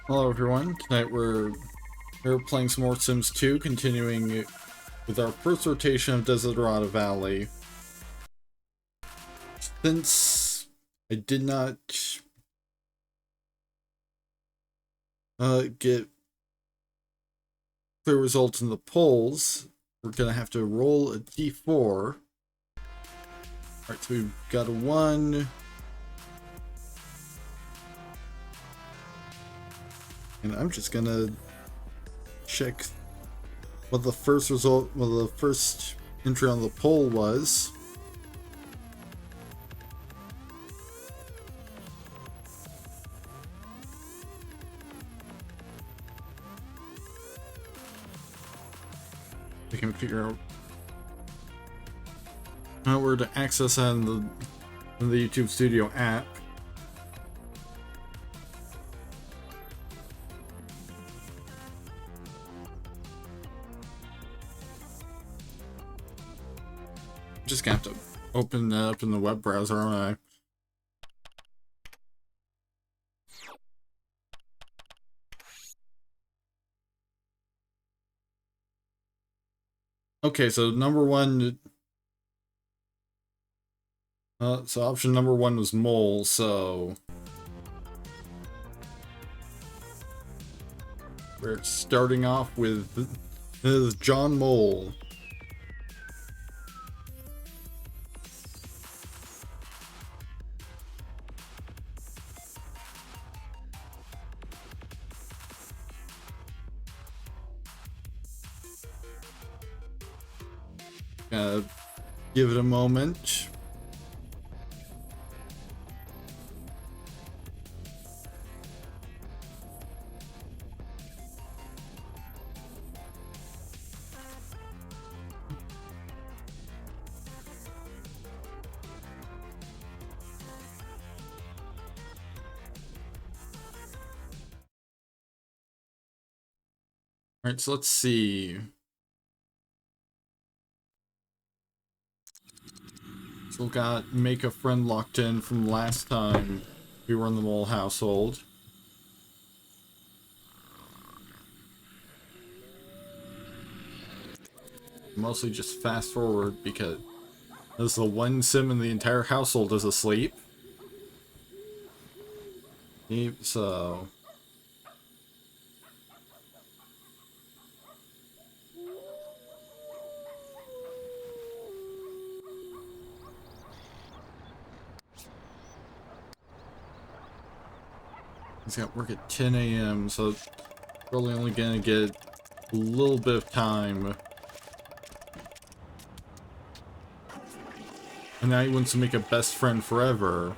Hello everyone, tonight we're playing some more Sims 2, continuing with our first rotation of Desiderata Valley. Since I did not get clear results in the polls, we're gonna have to roll a d4. Alright, so we've got a 1. And I'm just gonna check what the first entry on the poll was. I can figure out where to access that in the YouTube Studio app. Just gonna have to open that up in the web browser, aren't I? Okay, so number one. So option number 1 was mole, so we're starting off with John Mole. Give it a moment. Alright, so let's see. So we've got make a friend locked in from last time we were in the mole household. Mostly just fast forward because this is the one sim in the entire household is asleep. So he's got work at 10 a.m. so probably only gonna get a little bit of time. And now he wants to make a best friend forever.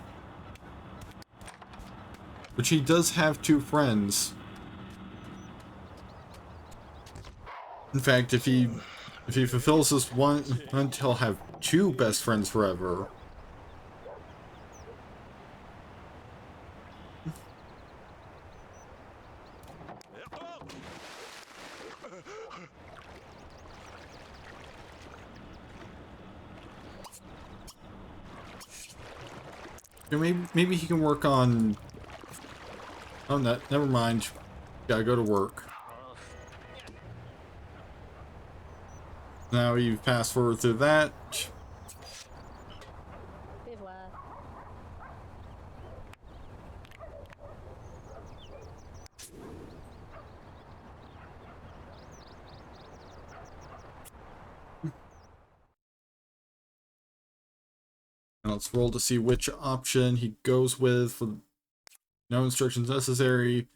Which he does have 2 friends. In fact, if he fulfills this one, he'll have 2 best friends forever. Maybe he can work on. Oh, no, never mind. Gotta go to work. Now you fast forward through that. And let's roll to see which option he goes with. For no instructions necessary.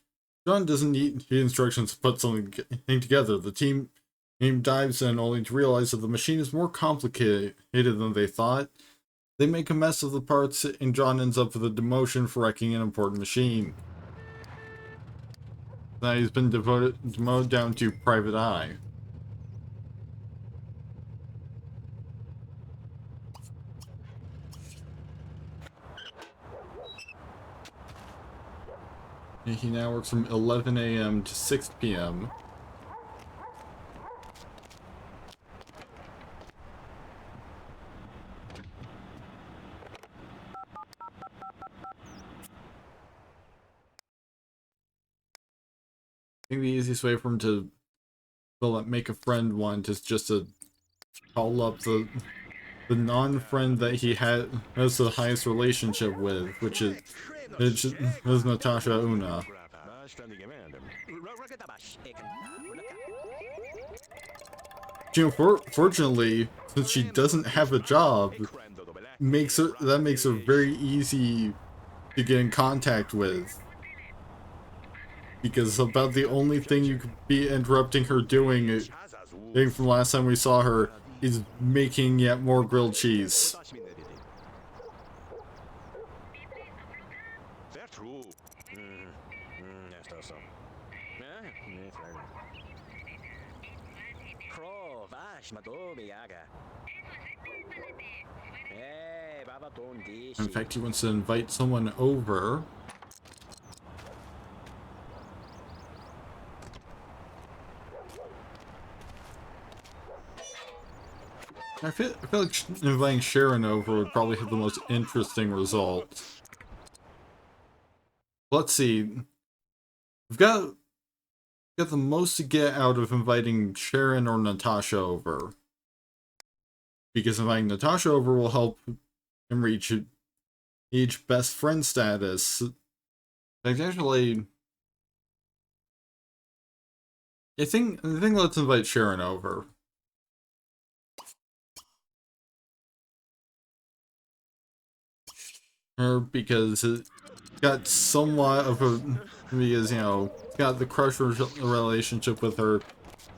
John doesn't need instructions to put something together. The team dives in only to realize that the machine is more complicated than they thought. They make a mess of the parts, and John ends up with a demotion for wrecking an important machine. Now he's been demoted down to private eye. And he now works from 11 a.m. to 6 p.m. think the easiest way for him to make a friend want is just to call up the non-friend that he has the highest relationship with, which is Natasha Una. You know, fortunately, since she doesn't have a job, makes her very easy to get in contact with. Because about the only thing you could be interrupting her doing, I think from last time we saw her, is making yet more grilled cheese. In fact, he wants to invite someone over. I feel like inviting Sharon over would probably have the most interesting result. Let's see. We've got the most to get out of inviting Sharon or Natasha over. Because inviting Natasha over will help him reach each best friend status. Actually, I think let's invite Sharon over. Because it got somewhat of a, because, you know, got the crush relationship with her.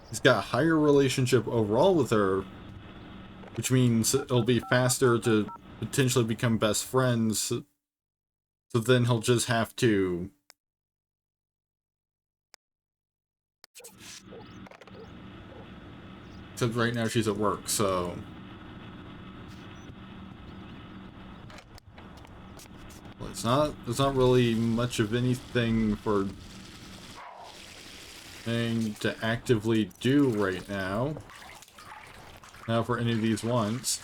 He's got a higher relationship overall with her, which means it'll be faster to potentially become best friends. So then he'll just have to except right now she's at work, so well, there's not really much of anything for to actively do right now. Now for any of these ones.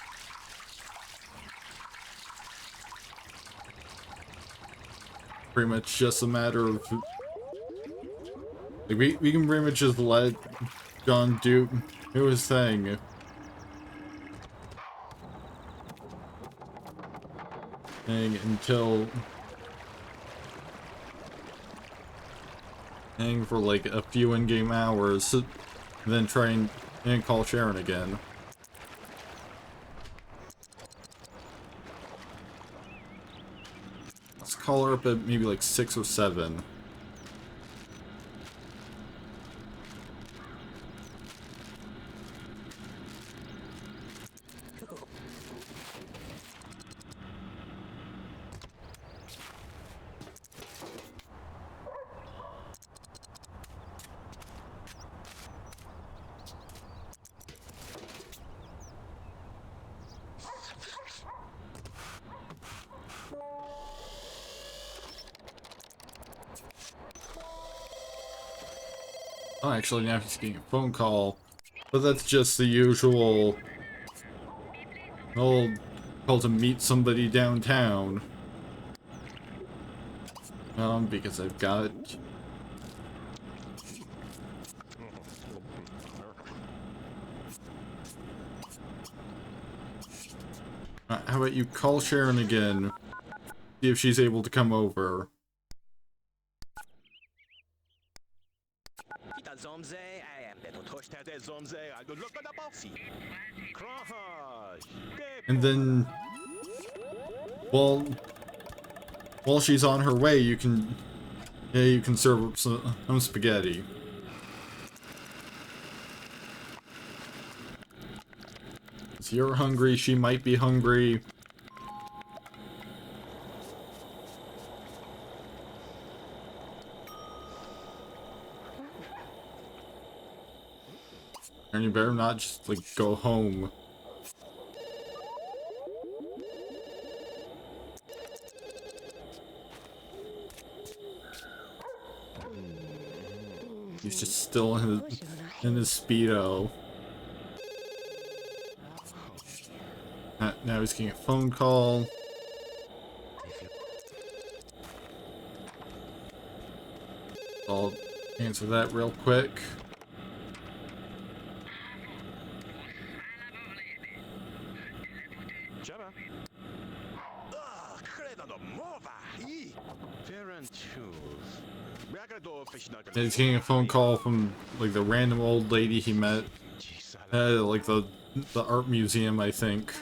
Pretty much just a matter of like we can pretty much just let John do his thing. Until hang for like a few in-game hours, then try and call Sharon again. Let's call her up at maybe like 6 or 7. Oh, actually, now he's getting a phone call, but that's just the usual old call to meet somebody downtown. Because I've got how about you call Sharon again, see if she's able to come over. And then, well, while she's on her way, you can serve some spaghetti. If you're hungry, she might be hungry. And you better not just, like, go home. He's just still in his Speedo. Now he's getting a phone call. Answer that real quick. He's getting a phone call from like the random old lady he met at like the art museum, I think.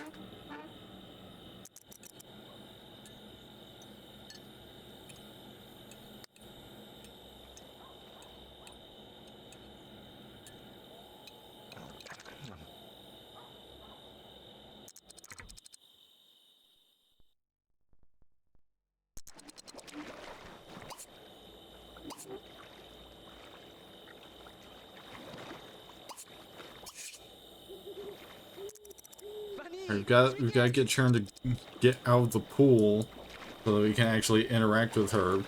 We've got to get Sharon to get out of the pool so that we can actually interact with her.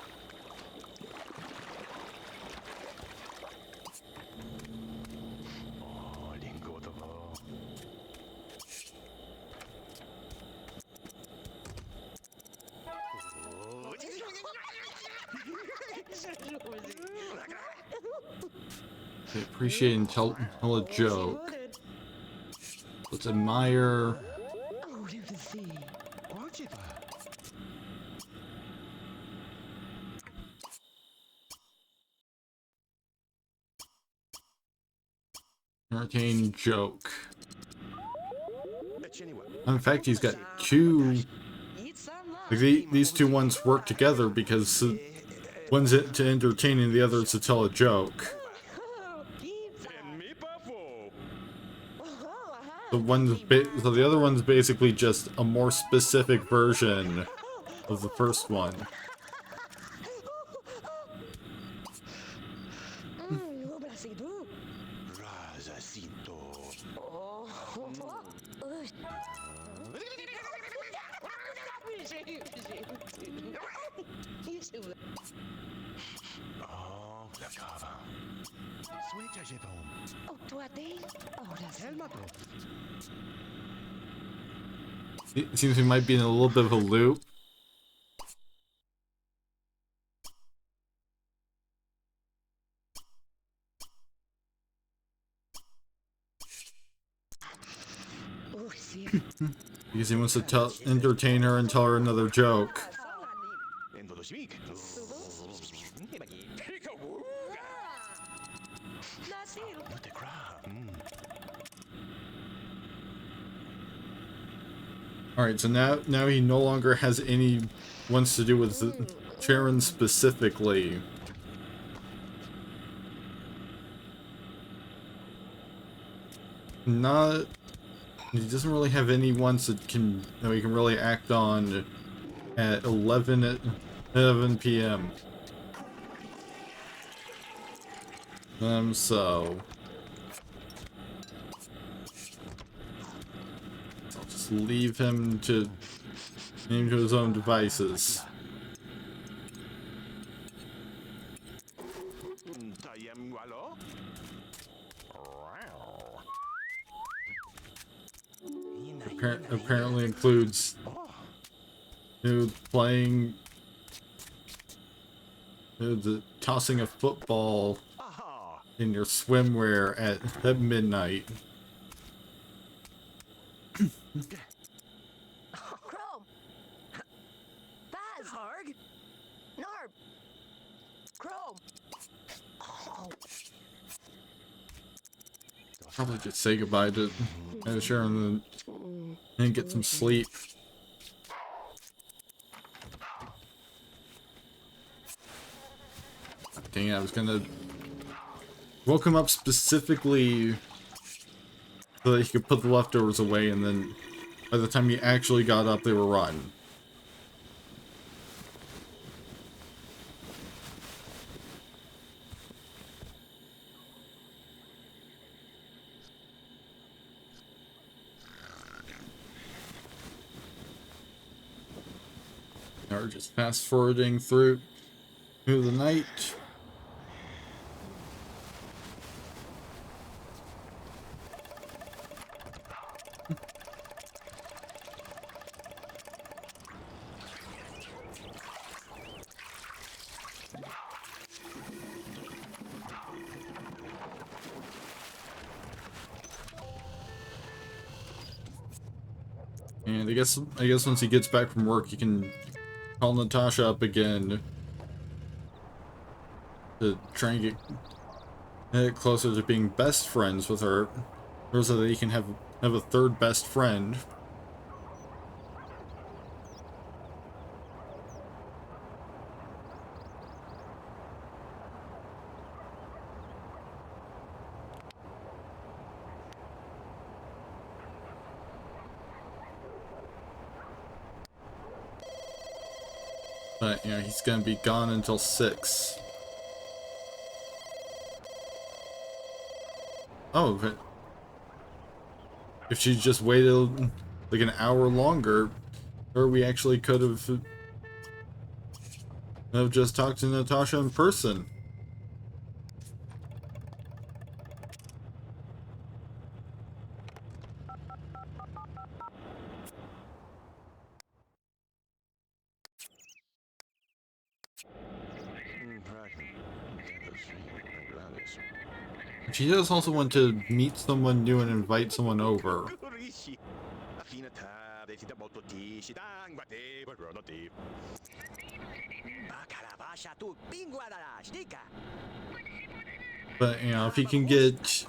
They appreciate and tell a joke. Let's admire. Entertain joke. In fact, he's got two. Like these two ones work together because one's to entertain and the other is to tell a joke. So the other one's basically just a more specific version of the first one. It seems we might be in a little bit of a loop. Because he wants to entertain her and tell her another joke. Alright, so now he no longer has any wants to do with Sharon specifically. He doesn't really have any ones that we can really act on at 11 p.m. So I'll just leave him to his own devices. Apparently includes playing the tossing a football in your swimwear at midnight. Chrome. Baz. Harg. Narb. Chrome. Oh. Probably just say goodbye to Sharon and get some sleep. Dang it, I was gonna woke him up specifically so that he could put the leftovers away, and then by the time he actually got up, they were rotten. Now we're just fast forwarding through the night. And I guess once he gets back from work, he can call Natasha up again to try and get closer to being best friends with her, or so that he can have a third best friend. But, you know, he's gonna be gone until 6. Oh, but if she just waited like an hour longer, or we actually could have just talked to Natasha in person. She does also want to meet someone new and invite someone over. But, you know, if he can get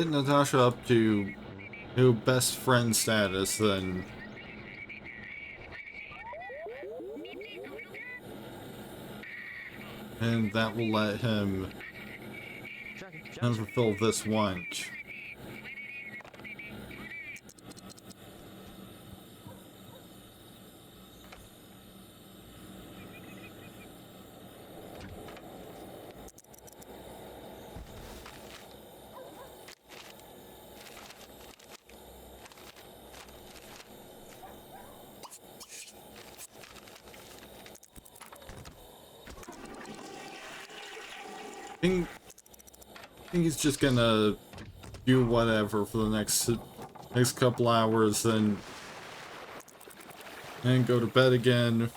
Natasha up to best friend status, then that will let him fulfill this want. I think he's just gonna do whatever for the next couple hours, then go to bed again.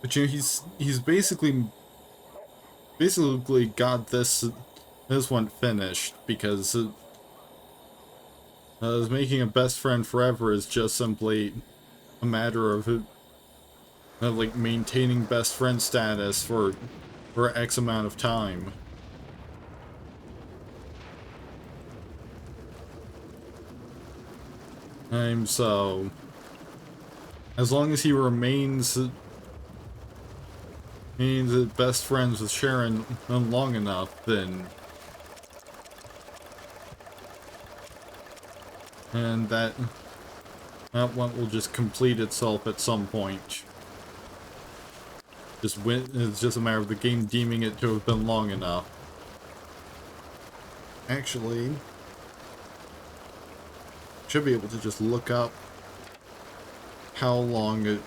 But you know, he's basically got this one finished, because making a best friend forever is just simply a matter of like maintaining best friend status for X amount of time. So as long as he remains best friends with Sharon long enough, then that one will just complete itself at some point. It's just a matter of the game deeming it to have been long enough. Actually, should be able to just look up how long it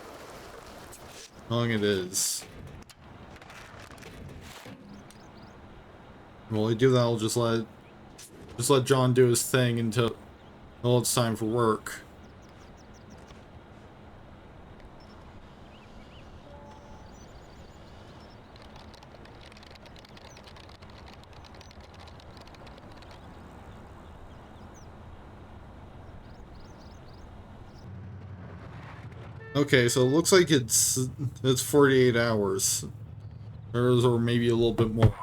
is. While I do that, I'll just let John do his thing until it's time for work. Okay, so it looks like it's 48 hours. Or maybe a little bit more.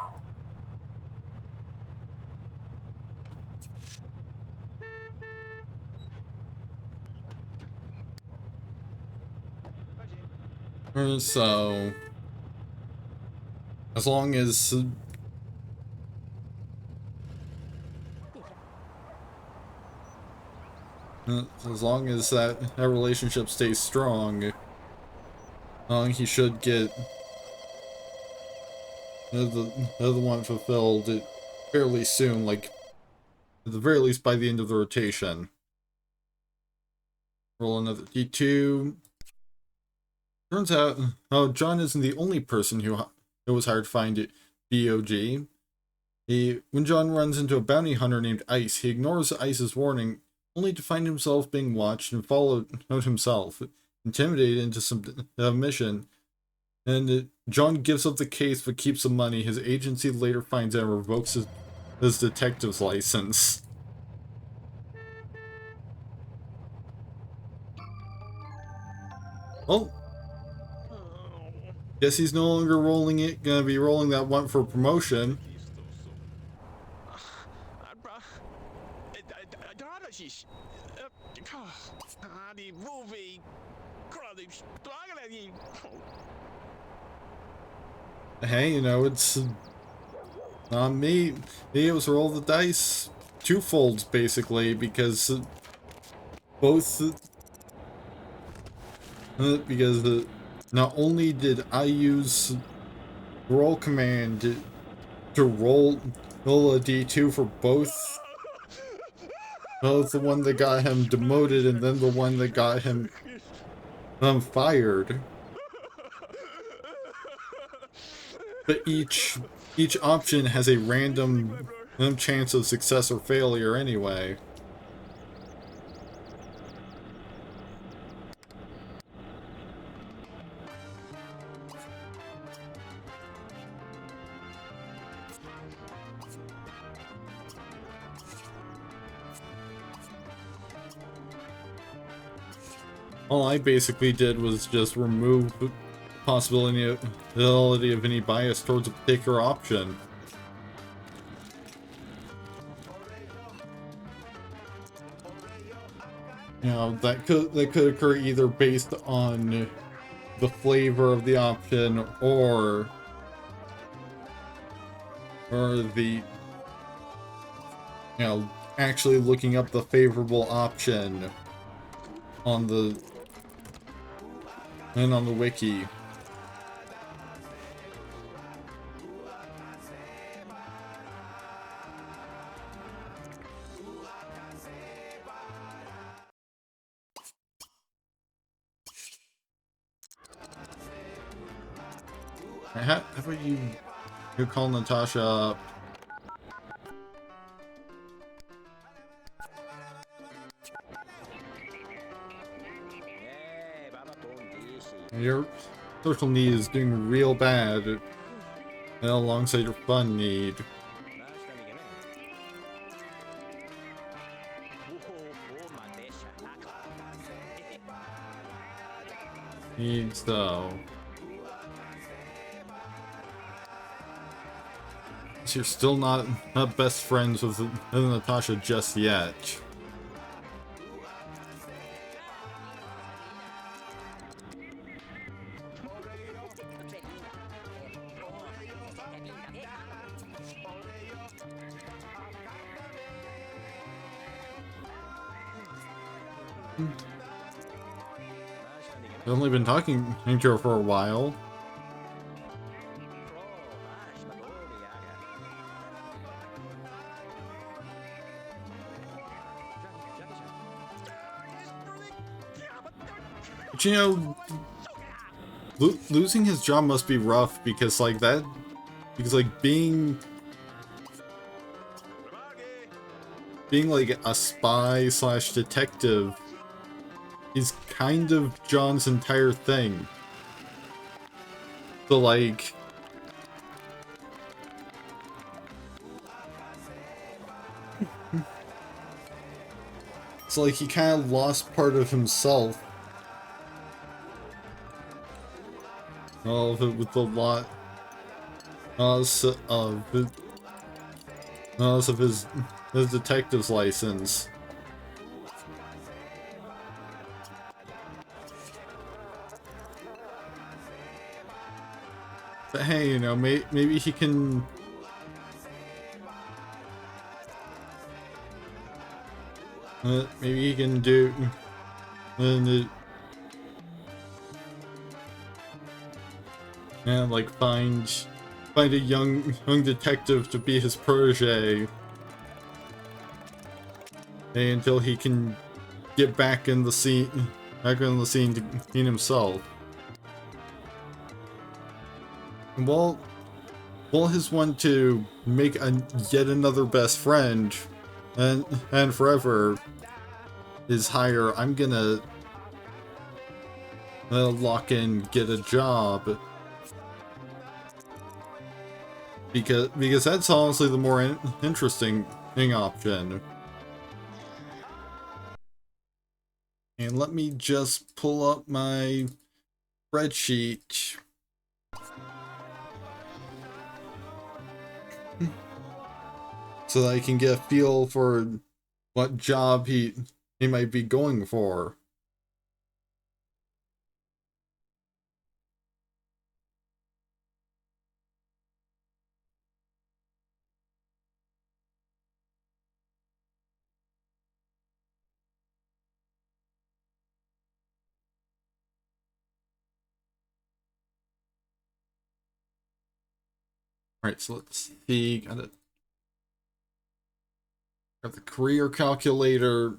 So, as long as that relationship stays strong, he should get the other one fulfilled fairly soon, like at the very least by the end of the rotation. Roll another D2. Turns out, John isn't the only person who was hired to find DOG. When John runs into a bounty hunter named Ice, he ignores Ice's warning, only to find himself being watched and followed himself, intimidated into some mission. And John gives up the case but keeps the money. His agency later finds out and revokes his detective's license. Well, guess he's no longer gonna be rolling that one for promotion. Hey, you know, it's not me. He was roll the dice twofolds, basically, because both... not only did I use roll command to roll a d2 for both the one that got him demoted and then the one that got him fired. But each option has a random chance of success or failure anyway. All I basically did was just remove the possibility of any bias towards a particular option. You know, that could occur either based on the flavor of the option or the, you know, actually looking up the favorable option on the wiki. How about you call Natasha up? Your social need is doing real bad alongside your fun need. Needs though. So you're still not best friends with Natasha just yet. I've only been talking to her for a while. But you know, losing his job must be rough because like being like a spy slash detective is kind of John's entire thing. So like, he kind of lost part of himself. All of it with the lot of his detective's license. But hey, you know, maybe he can... maybe he can do... and like find a young detective to be his protege. Until he can get back in the scene to clean himself. Well, Will his want to make yet another best friend and forever is higher. I'm gonna lock in, get a job, because that's honestly the more interesting option. And let me just pull up my spreadsheet. So that I can get a feel for what job he might be going for. Alright, so let's see. Got the career calculator.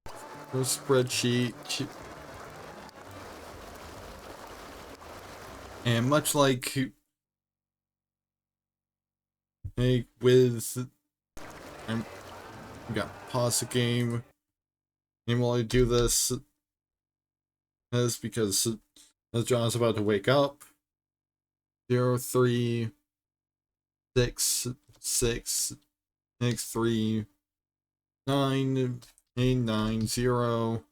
Go spreadsheet. And much like with I'm got pause the game. And while I do this is because as John's about to wake up. 0, 3, 6, 6, 6, 3, 9, 8, 9, 0,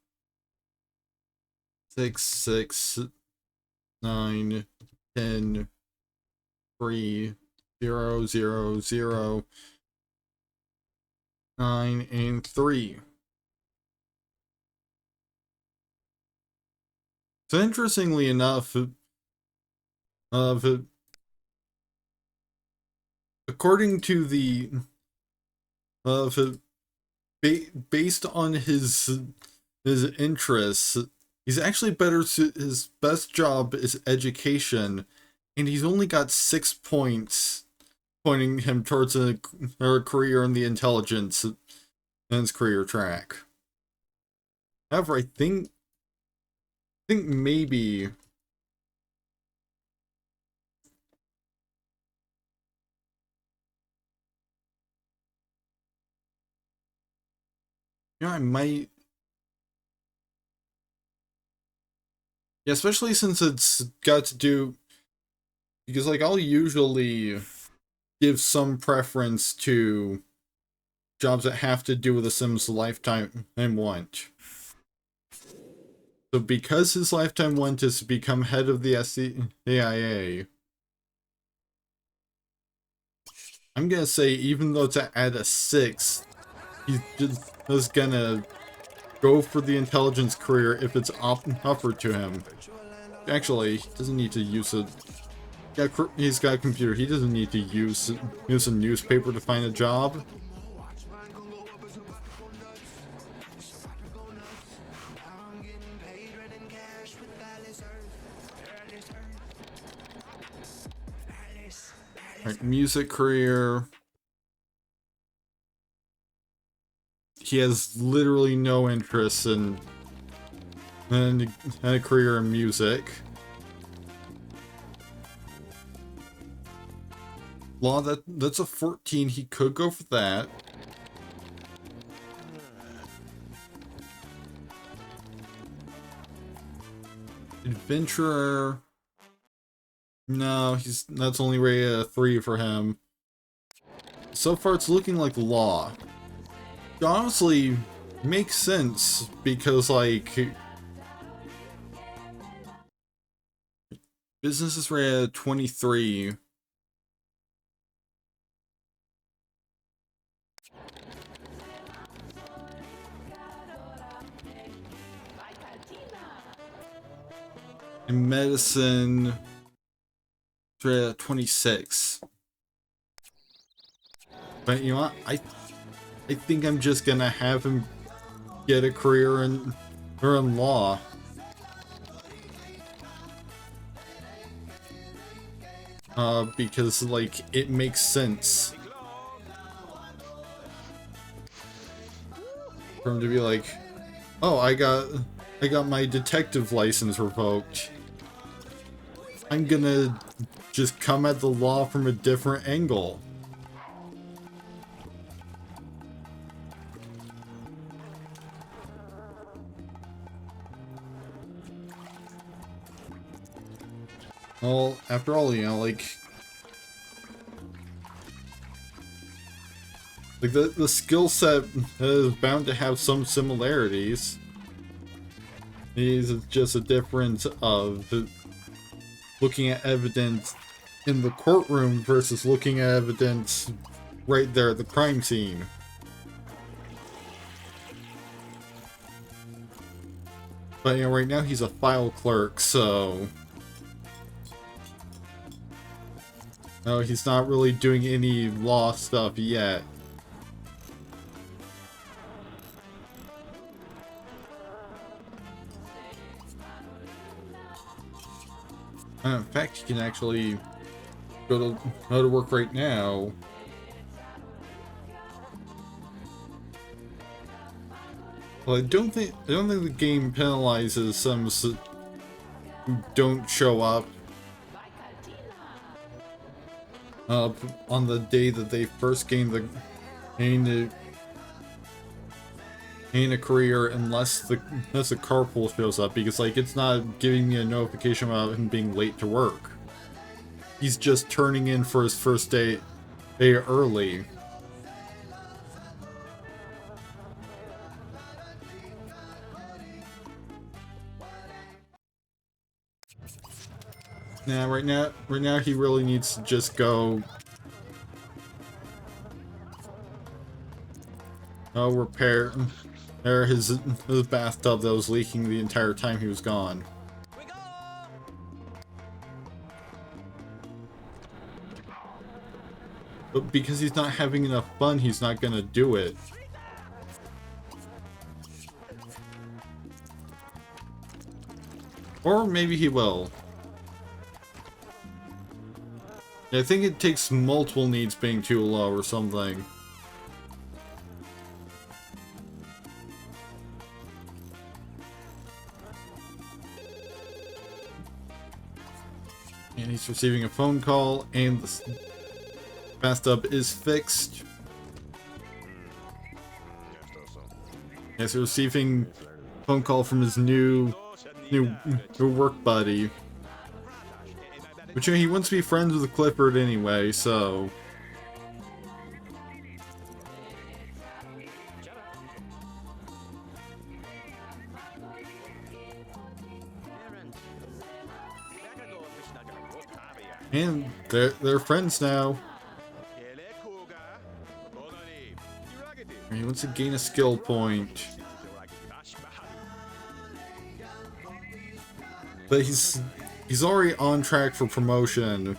6, 6, 9, 10, 3, 0, 0, 0, 9, and 3. So interestingly enough, according to the based on his interests, he's actually better to his best job is education, and he's only got 6 points pointing him towards a career in the intelligence and his career track. However, I think maybe I might. Yeah, especially since it's got to do because like I'll usually give some preference to jobs that have to do with a Sims lifetime and want. So because his lifetime want is to become head of the SCAIA, I'm gonna say even though it's at a 6, he's just gonna go for the intelligence career if it's offered to him. Actually, he doesn't need to use it. Yeah, he's got a computer. He doesn't need to use a newspaper to find a job. Alright, music career. He has literally no interest in a career in music. Law, that's a 14. He could go for that. Adventurer. No, that's only rated a 3 for him. So far, it's looking like law. It honestly makes sense because, like, business is rated at 23. In medicine, it's rated at 26. But you know what? I think I'm just gonna have him get a career in law. Because like it makes sense for him to be like, oh, I got my detective license revoked. I'm gonna just come at the law from a different angle. Well, after all, you know, like the skill set is bound to have some similarities. It's just a difference of looking at evidence in the courtroom versus looking at evidence right there at the crime scene. But you know, right now he's a file clerk, so no, he's not really doing any law stuff yet. In fact, he can actually go to work right now. Well, I don't think the game penalizes some who don't show up on the day that they first gain a career, unless the carpool shows up, because like it's not giving me a notification about him being late to work. He's just turning in for his first day early. Now, right now he really needs to just go repair his bathtub that was leaking the entire time he was gone. But because he's not having enough fun, he's not gonna do it. Or maybe he will. Yeah, I think it takes multiple needs being too low or something. And he's receiving a phone call, and the bathtub is fixed. Yes, receiving a phone call from his new work buddy. But you know, he wants to be friends with Clifford anyway, so... And they're friends now. He wants to gain a skill point. But he's already on track for promotion.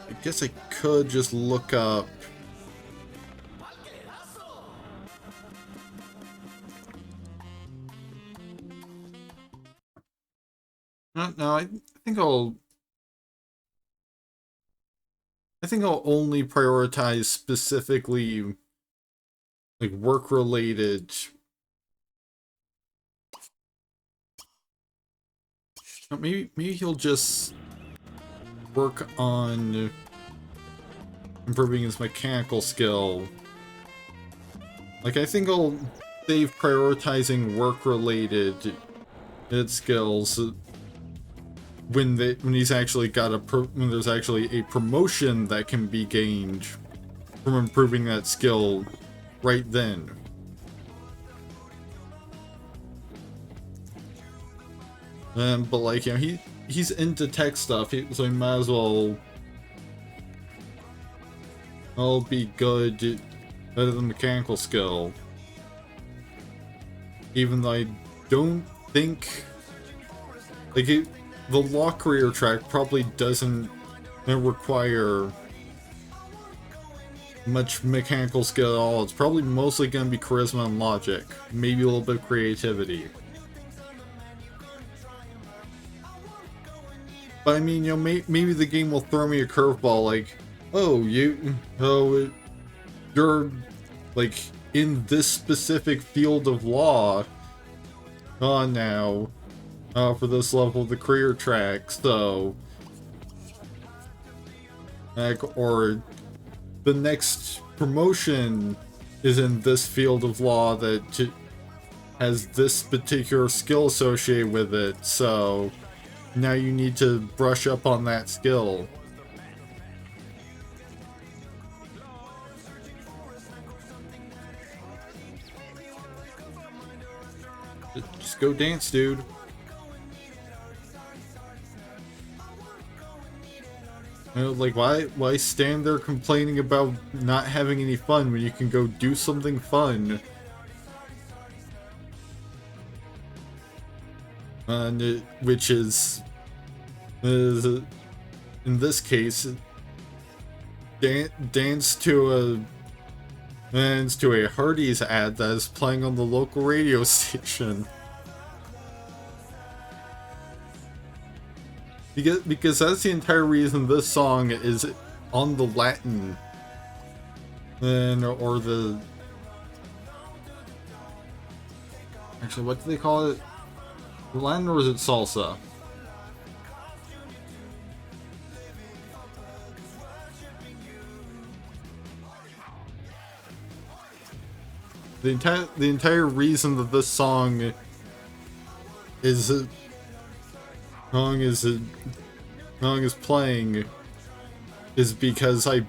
I guess I could just look up. No, I think I'll only prioritize specifically like work-related. Maybe he'll just work on improving his mechanical skill. Like, I think I'll save prioritizing work-related skills when he's actually got when there's actually a promotion that can be gained from improving that skill right then. But like, you know, he's into tech stuff, so he might as well be good, better than mechanical skill. Even though I don't think like the law career track probably doesn't require much mechanical skill at all. It's probably mostly going to be charisma and logic, maybe a little bit of creativity. But I mean, you know, maybe the game will throw me a curveball, like, You're like in this specific field of law now for this level of the career track, so like, or the next promotion is in this field of law that has this particular skill associated with it, so now you need to brush up on that skill. Just go dance, dude. You know, like, why stand there complaining about not having any fun when you can go do something fun? And which is in this case, dance to a Hardee's ad that is playing on the local radio station. Because that's the entire reason this song is on the Latin, or the, actually, what do they call it? Latin, or is it salsa? The entire reason that this song is playing is because I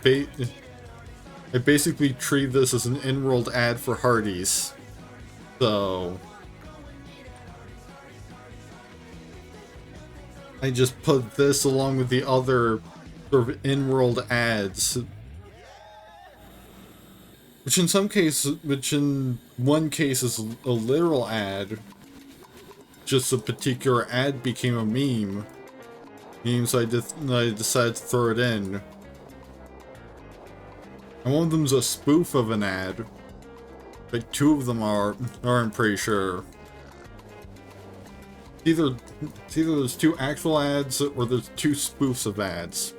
basically treat this as an in-world ad for Hardee's. So I just put this along with the other sort of in-world ads, which in one case is a literal ad. Just a particular ad became a meme. So I decided to throw it in. And one of them's a spoof of an ad. Like, two of them are, I'm pretty sure. It's either there's two actual ads, or there's two spoofs of ads.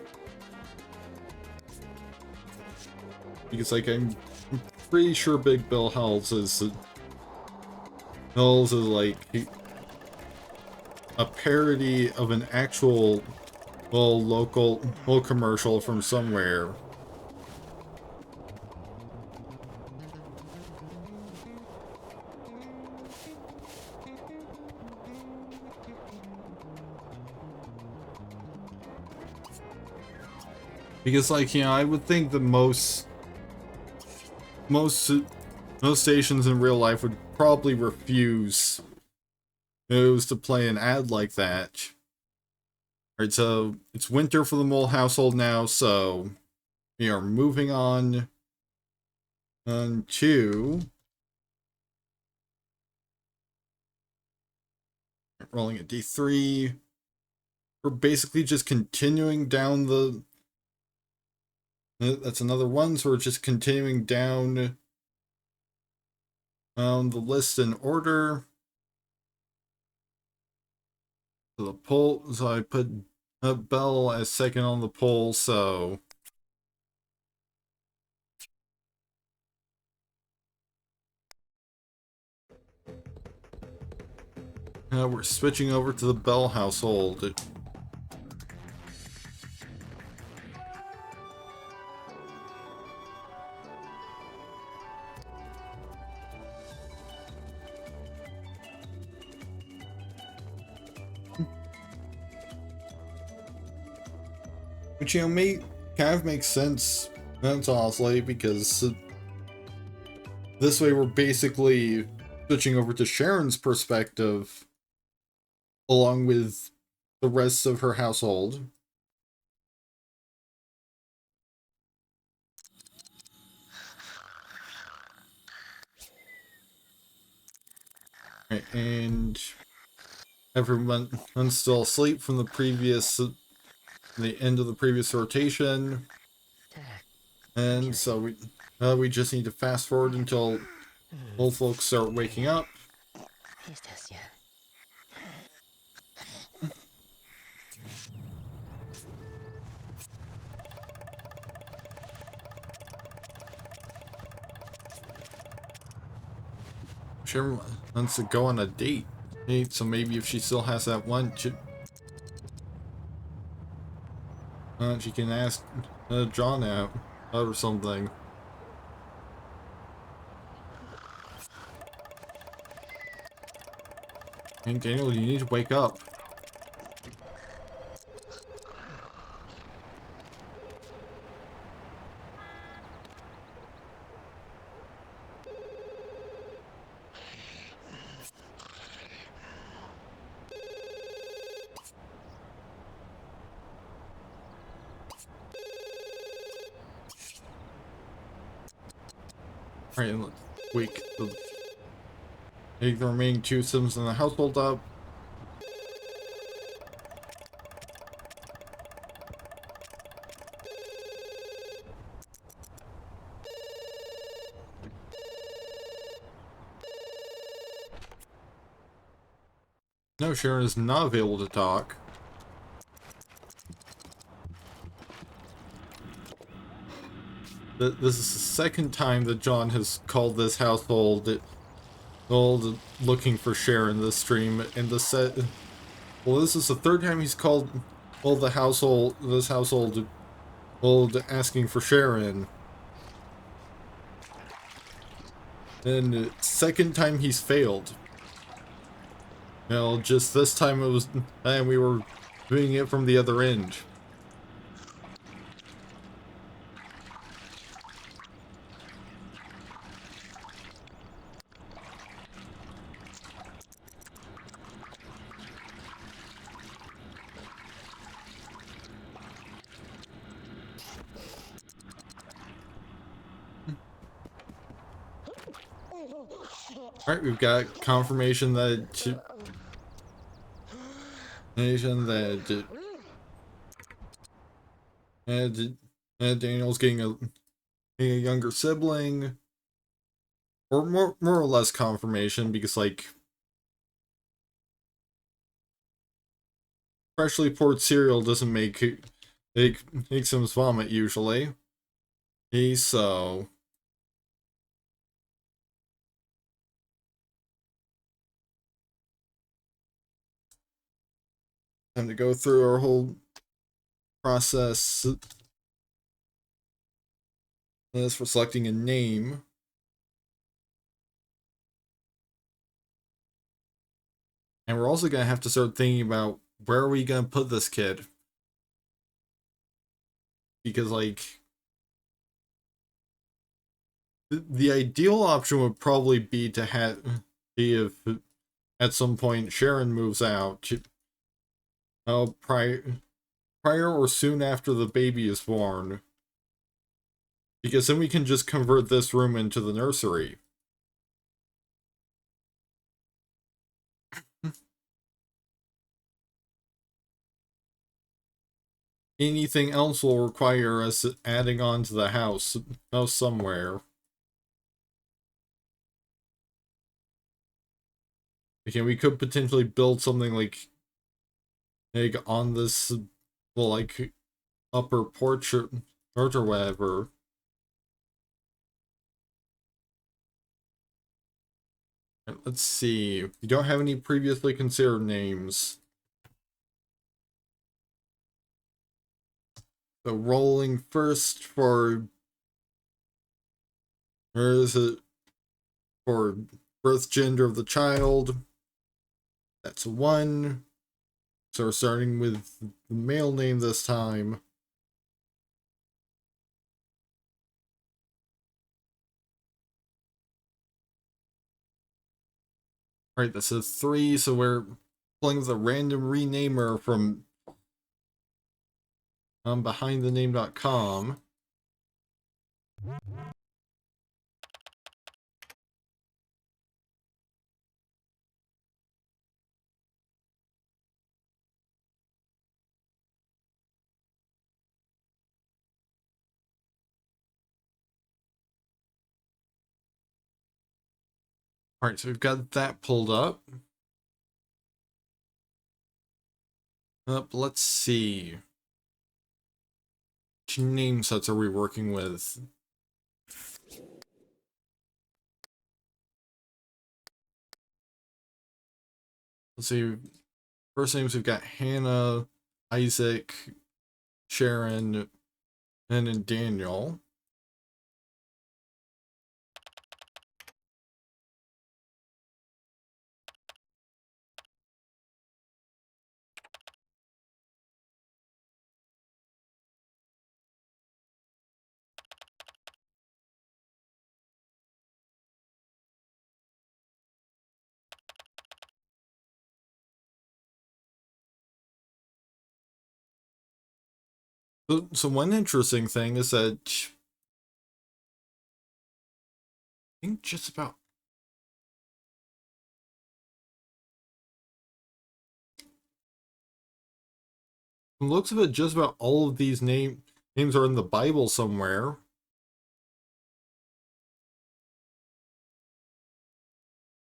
Because, like, I'm pretty sure Big Bill Hells is like a parody of an actual, well, local commercial from somewhere. Because, like, you know, I would think that most stations in real life would probably refuse those to play an ad like that. Alright, so it's winter for the Mole household now, so we are moving on to rolling a d3. We're basically just continuing down the... That's another one, so we're just continuing down the list in order. So the poll, so I put Bell as second on the poll, so we're switching over to the Bell household. Which, you know, kind of makes sense, that's honestly, because this way we're basically switching over to Sharon's perspective along with the rest of her household. Right, and everyone's still asleep from the end of the previous rotation. And so we just need to fast forward until old folks start waking up. Sharon wants to go on a date. Hey, so maybe if she still has that one, she can ask John out or something. Hey, Daniel, you need to wake up. Alright, let's wake the remaining two Sims in the household up. No, Sharon is not available to talk. This is the second time that John has called this household looking for Sharon this stream, and the set. Well, this is the third time he's called this household asking for Sharon. And second time he's failed. Just this time it was, and we were doing it from the other end. Alright, we've got confirmation that Daniel's getting a younger sibling, or more or less confirmation, because like freshly poured cereal doesn't make him vomit usually. So time to go through our whole process. This for selecting a name. And we're also going to have to start thinking about where are we going to put this kid? Because, like, the ideal option would probably be to if at some point Sharon moves out. Prior or soon after the baby is born. Because then we can just convert this room into the nursery. Anything else will require us adding on to the house somewhere. Okay, we could potentially build something like on this, well, like upper porch or whatever. Let's see. We don't have any previously considered names. So rolling first for, where is it? For birth gender of the child. That's 1. So we're starting with the male name this time. Alright, this is 3, so we're playing with a random renamer from behindthename.com. Alright, so we've got that pulled up. Let's see. Which name sets are we working with? let's see. First names we've got Hannah, Isaac, Sharon, and then Daniel. So one interesting thing is that I think just about from the looks of it, just about all of these names are in the Bible somewhere.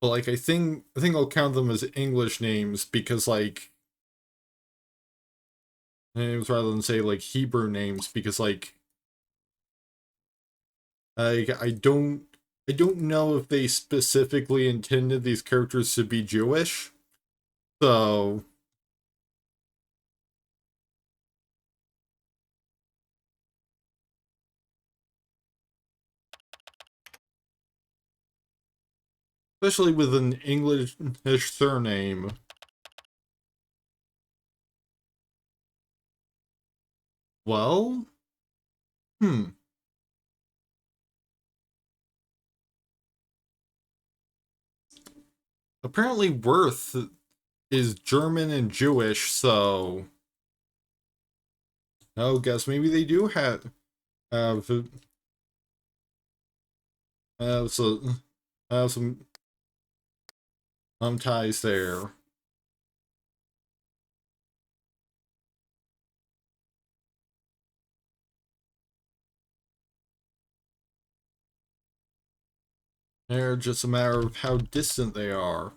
But like I think I'll count them as English names because like names rather than say like Hebrew names because like I don't know if they specifically intended these characters to be Jewish. So especially with an English surname. Well, hmm. Apparently Worth is German and Jewish, so I guess maybe they do have so have some ties there. They're just a matter of how distant they are.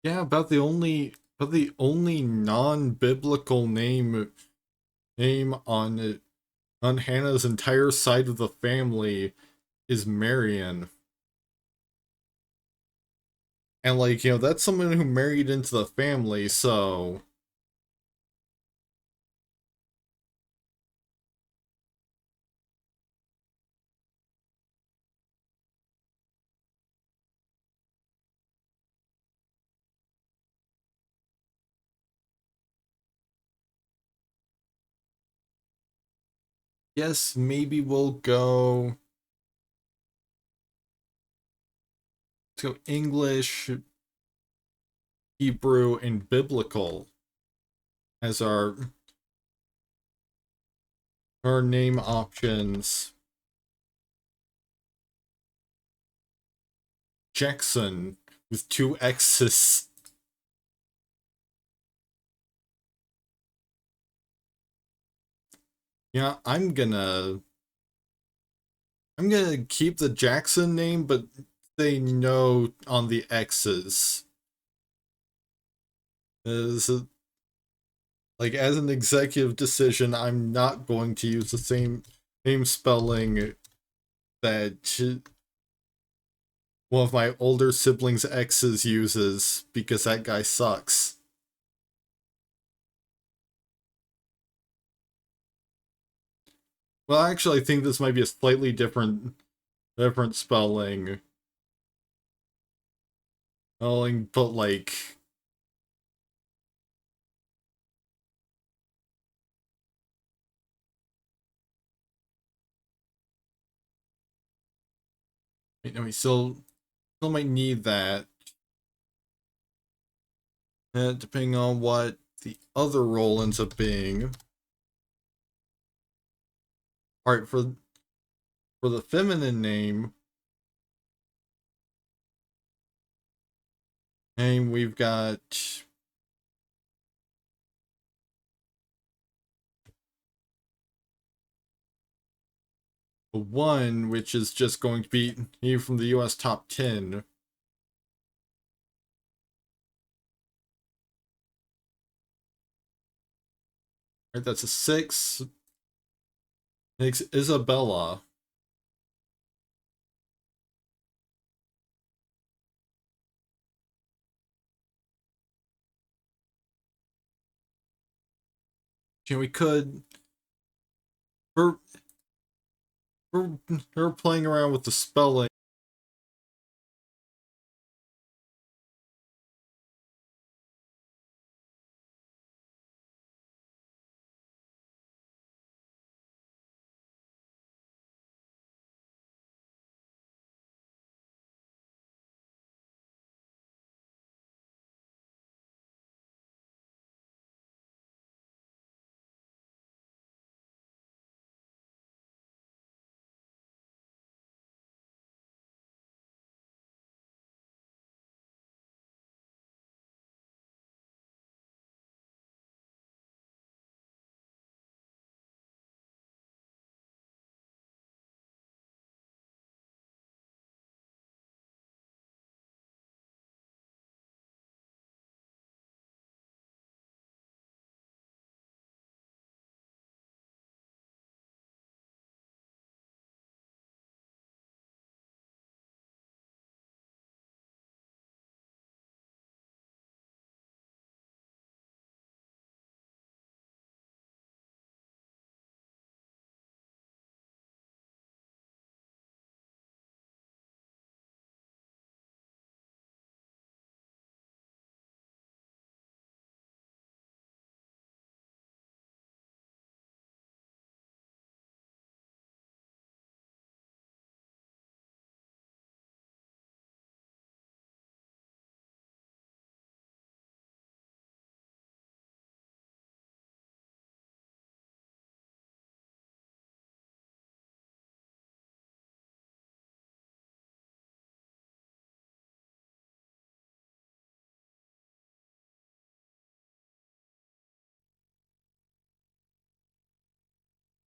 Yeah, about the only non-biblical name on Hannah's entire side of the family is Marion. And like, that's someone who married into the family, so yes, maybe we'll go to English, Hebrew, and biblical as our name options. Jackson with two X's. Yeah, I'm gonna keep the Jackson name, but say no on the X's. As like as an executive decision, I'm not going to use the same spelling that one of my older siblings' exes uses because that guy sucks. Well, actually, I think this might be a slightly different spelling. But like, we still might need that, depending on what the other role ends up being. All right, for the feminine name, we've got a 1, which is just going to be even from the US top 10. Right, that's a 6. Next, Isabella. You know, we could... We're, we're playing around with the spelling.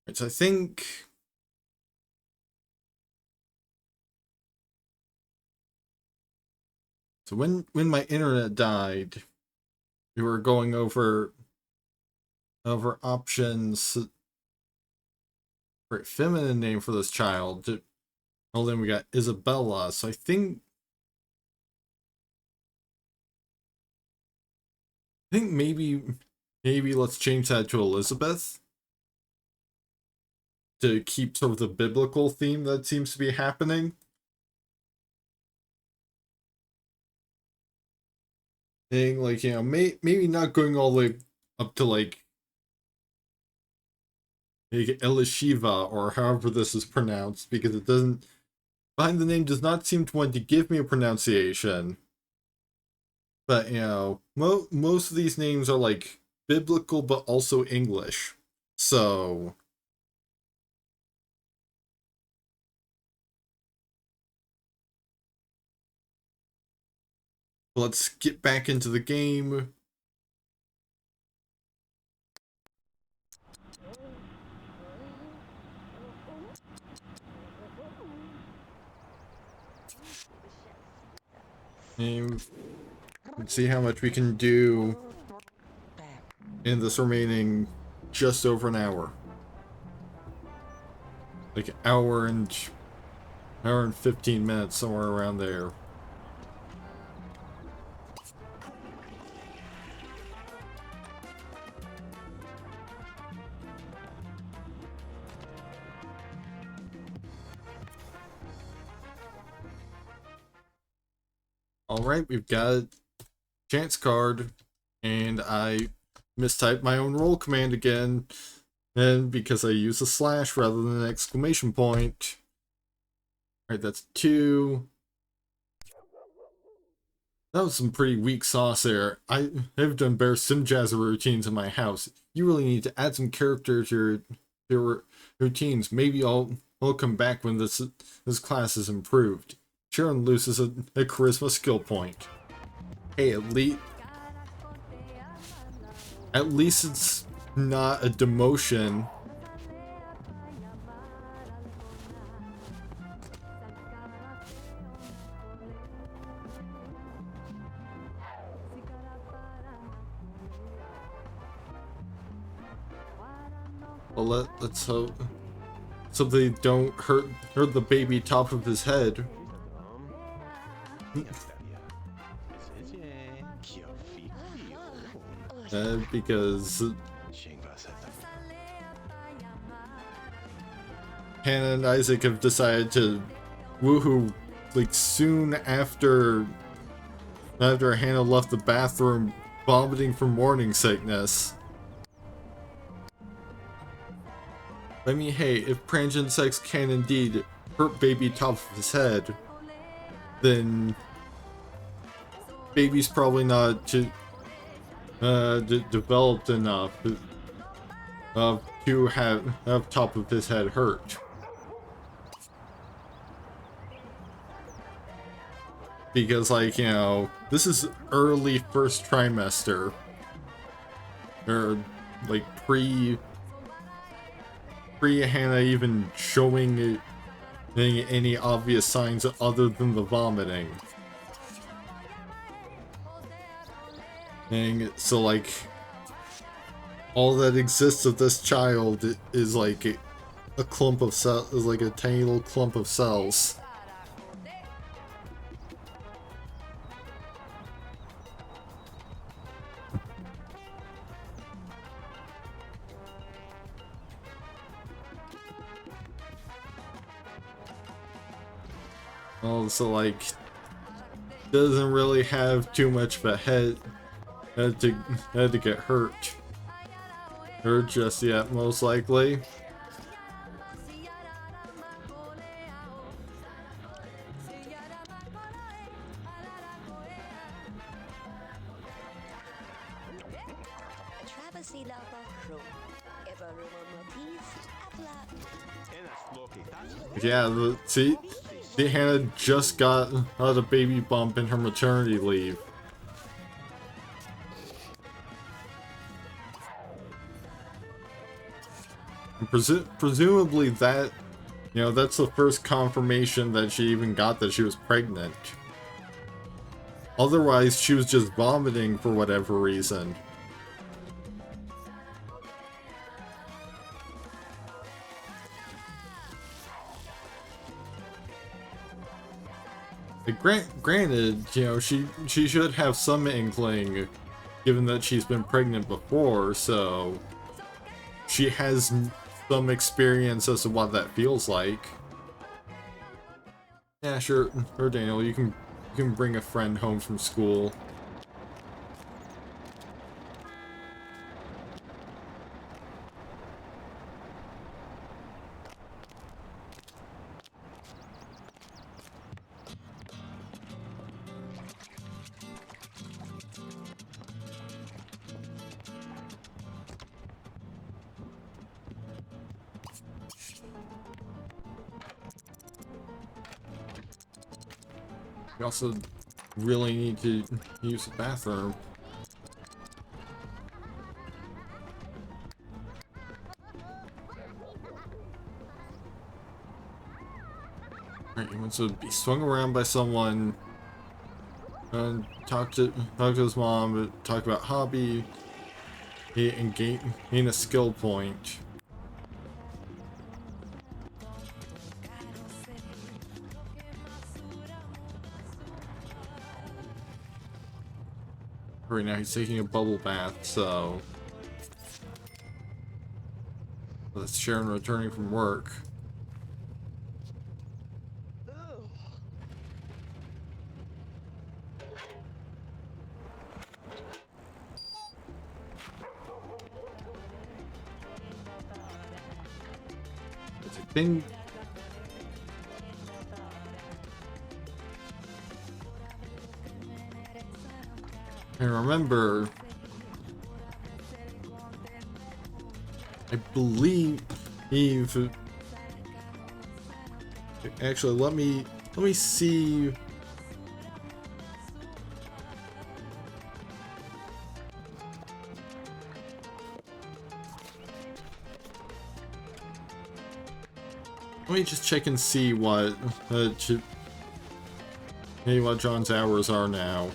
Right, so I think... So when my internet died, we were going over options for a feminine name for this child. Well, then we got Isabella. So I think maybe let's change that to Elizabeth to keep sort of the biblical theme that seems to be happening. And like, you know, maybe not going all the way up to like Elishiva or however this is pronounced, because it doesn't, behind the name does not seem to want to give me a pronunciation. But you know, most of these names are like biblical but also English. So let's get back into the game. And let's see how much we can do in this remaining just over an hour. Like hour and 15 minutes, somewhere around there. Alright, we've got a chance card, and I mistyped my own roll command again, and because I use a slash rather than an exclamation point. Alright, that's 2. That was some pretty weak sauce there. I've done better sim jazzer routines in my house. You really need to add some character to your routines. Maybe I'll come back when this class is improved. Sharon loses a charisma skill point. Hey, at least it's not a demotion. Well, let's hope so they don't hurt the baby top of his head. Because Hannah and Isaac have decided to woohoo like soon after Hannah left the bathroom vomiting from morning sickness. I mean, hey, if transient sex can indeed hurt baby top of his head, then baby's probably not developed enough to have top of his head hurt. Because, like, you know, this is early first trimester. Or, like, pre Hannah even showing any obvious signs other than the vomiting. And so, like, all that exists of this child is like a clump of cells, is like a tiny little clump of cells. Also, like, doesn't really have too much of a head to get hurt. Or just yet, most likely. Yeah, see, Hannah just got out of baby bump in her maternity leave. And presumably that, you know, that's the first confirmation that she even got that she was pregnant. Otherwise, she was just vomiting for whatever reason. Like, granted, you know, she should have some inkling, given that she's been pregnant before, so she has some experience as to what that feels like. Yeah, sure, Daniel, you can bring a friend home from school. We also really need to use the bathroom. Alright, he wants to be swung around by someone and talk to his mom, talk about hobby, and gain a skill point. Right now he's taking a bubble bath, so that's Sharon returning from work. It's a thing. And remember, I believe actually let me see. Let me just check and see what maybe what John's hours are now.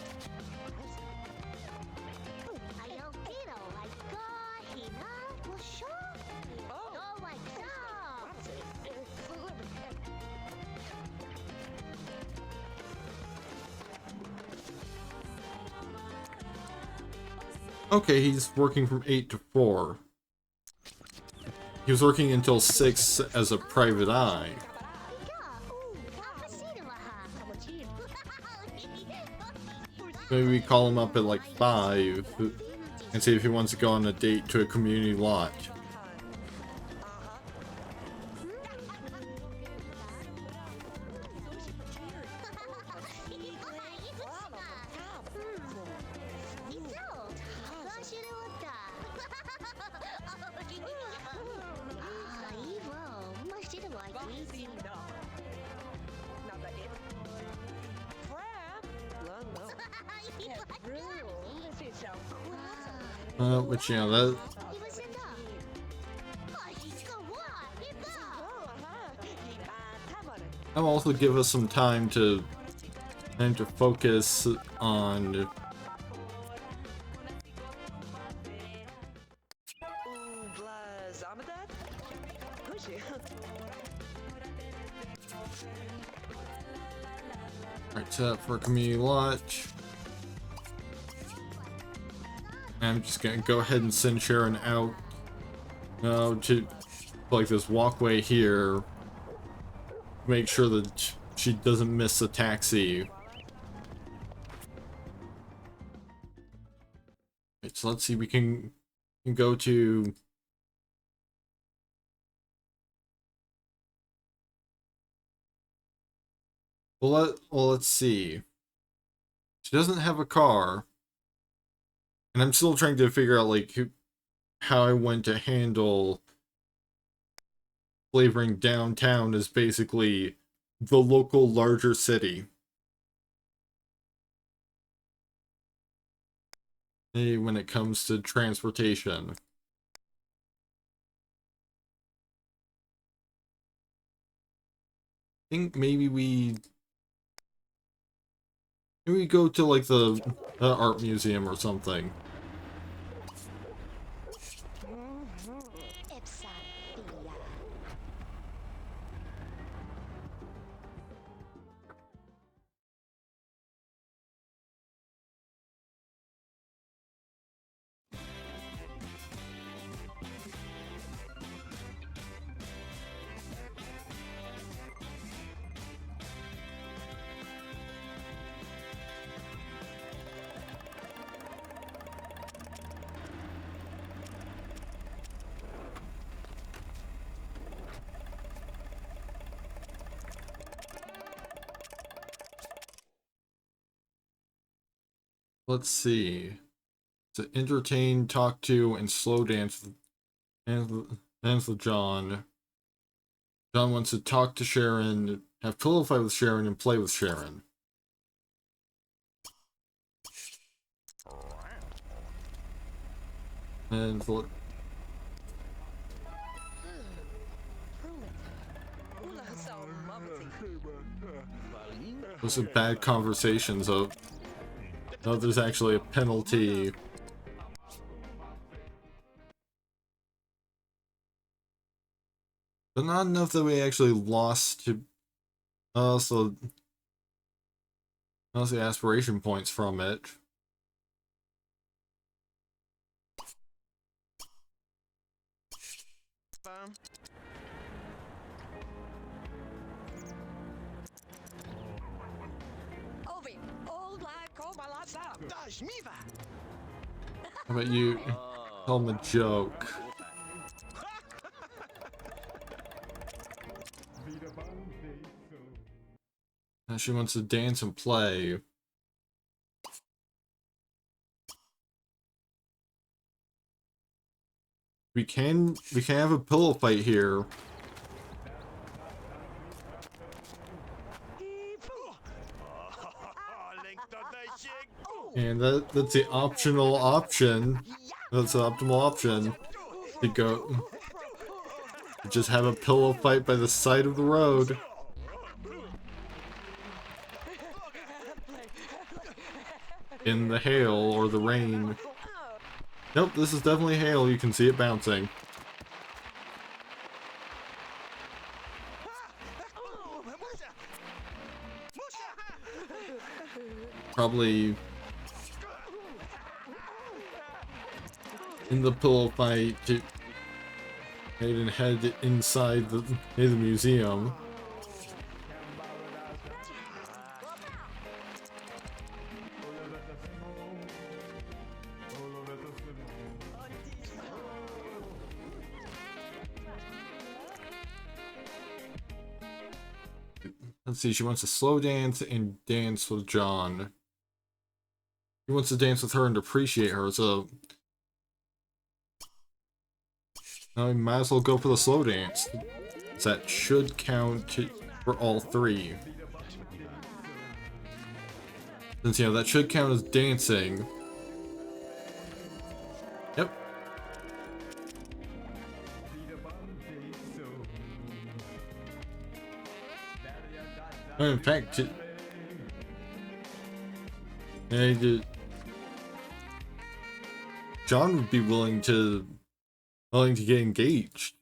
Okay, he's working from 8 to 4. He was working until 6 as a private eye. Maybe we call him up at like 5 and see if he wants to go on a date to a community lot. Which, you know, that... That'll also give us some time to focus on... Alright, set up for a community lot. I'm just gonna go ahead and send Sharon out to like this walkway here. Make sure that she doesn't miss a taxi. Right, so let's see, we can go to... Well, let's see. She doesn't have a car. And I'm still trying to figure out, like, how I want to handle flavoring downtown as basically the local larger city. When it comes to transportation. I think maybe we go to like the art museum or something. Let's see. To entertain, talk to, and slow dance with John. John wants to talk to Sharon, have pillow fight with Sharon, and play with Sharon. And those are bad conversations of... No, there's actually a penalty. But not enough that we actually lost to... Also... Lost the aspiration points from it. How about you tell him a joke? Now she wants to dance and play. We can have a pillow fight here. And that's the optional option. That's the optimal option. To go... Just have a pillow fight by the side of the road. In the hail or the rain. Nope, this is definitely hail. You can see it bouncing. Probably in the pillow fight to and head inside the museum. Let's see, she wants to slow dance and dance with John. He wants to dance with her and appreciate her, so I might as well go for the slow dance. That should count for all three. Since, you know, that should count as dancing. Yep. In fact, John would be willing to get engaged.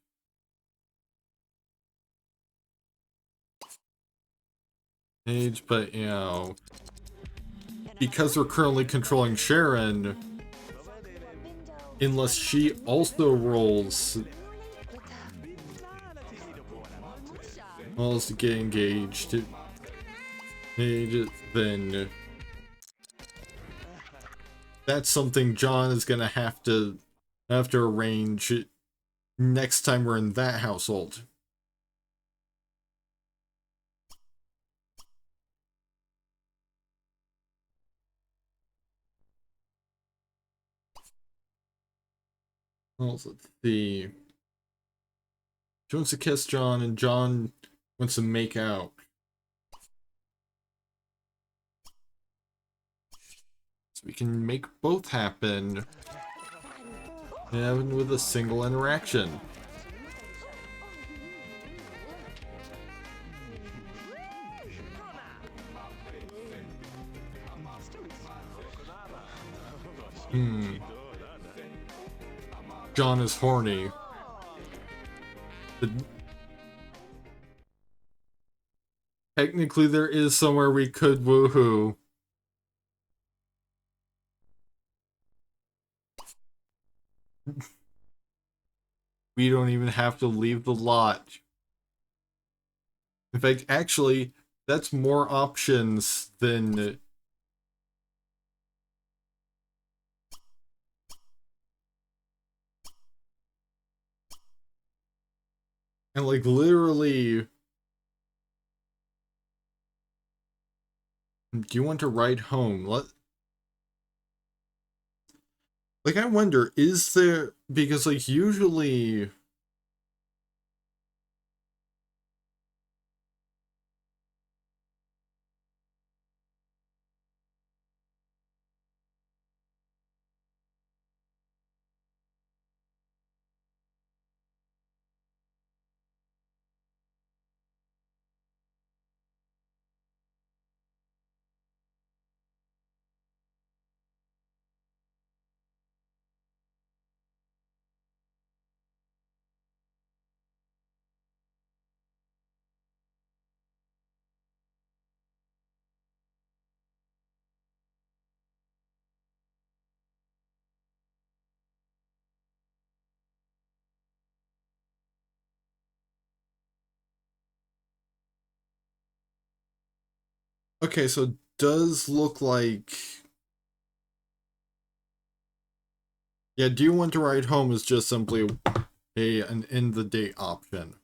But you know, because they're currently controlling Sharon, unless she also rolls to get engaged, then that's something John is gonna have to arrange next time we're in that household. Well, let's see. She wants to kiss John, and John wants to make out. So we can make both happen, even with a single interaction. John is horny. Technically, there is somewhere we could woohoo. We don't even have to leave the lot. In fact, actually, that's more options than... And like, literally... Do you want to ride home? Like, I wonder, is there... Because, like, usually... Okay, so it does look like... Yeah, do you want to ride home is just simply an end the date option.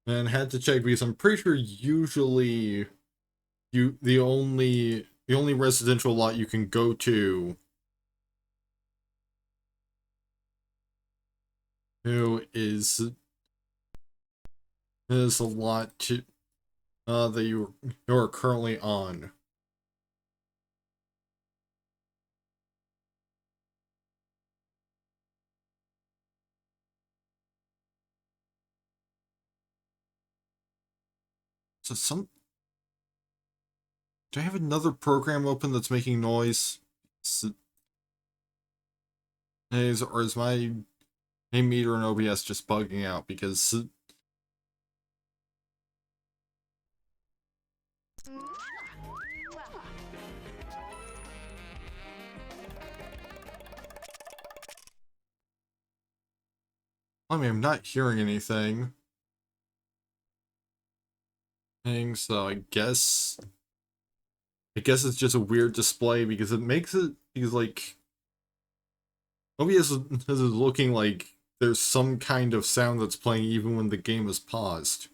And had to check because I'm pretty sure usually the only residential lot you can go to is a lot that you are currently on. So do I have another program open that's making noise? Or is my meter in OBS just bugging out? Because I mean, I'm not hearing anything. So I guess it's just a weird display because it makes it because like OBS is looking like there's some kind of sound that's playing even when the game is paused.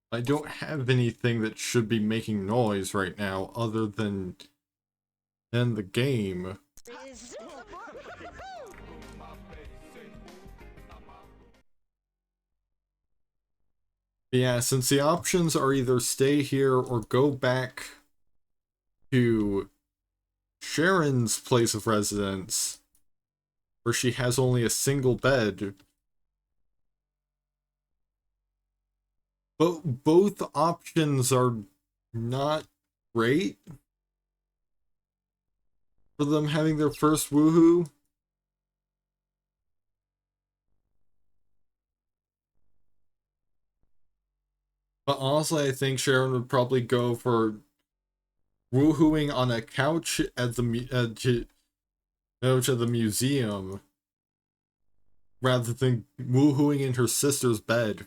I don't have anything that should be making noise right now other than the game. Yeah, since the options are either stay here or go back to Sharon's place of residence, where she has only a single bed. But both options are not great for them having their first woohoo. But honestly, I think Sharon would probably go for woohooing on a couch at the museum rather than woohooing in her sister's bed.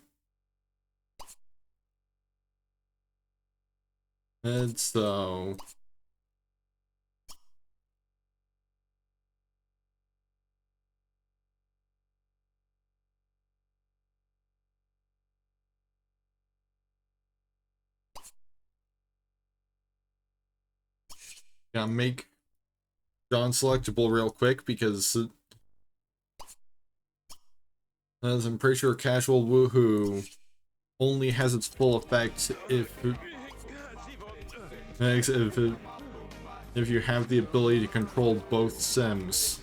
And so yeah, make John selectable real quick because as I'm pretty sure casual woohoo only has its full effect if you have the ability to control both sims.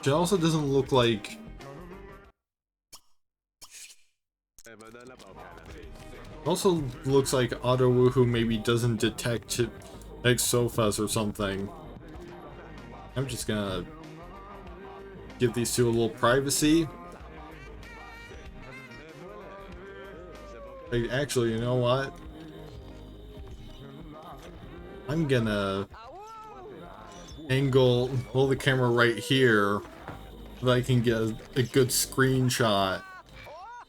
It also doesn't look like also looks like Auto Woohoo maybe doesn't detect like sofas or something. I'm just gonna give these two a little privacy. Actually, you know what? I'm gonna hold the camera right here so that I can get a good screenshot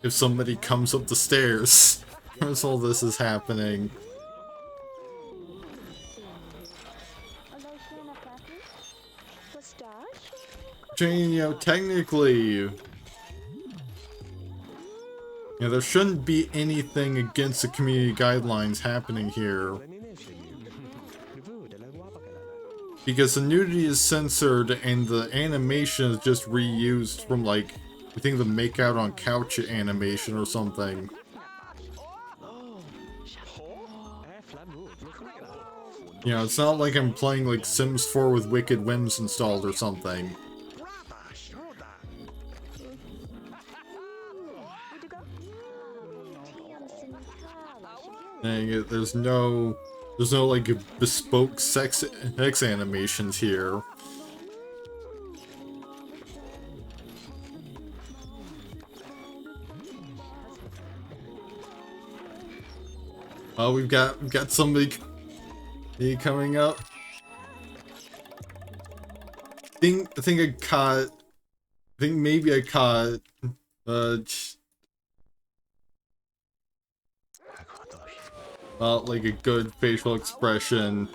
if somebody comes up the stairs as all this is happening. Jane, you know, technically, yeah, there shouldn't be anything against the community guidelines happening here. Because the nudity is censored and the animation is just reused from, like, I think the make out on couch animation or something. You know, it's not like I'm playing, like, Sims 4 with Wicked Whims installed or something. Dang, there's no like bespoke sex animations here. Oh, we've got somebody coming up. I think maybe I caught like a good facial expression.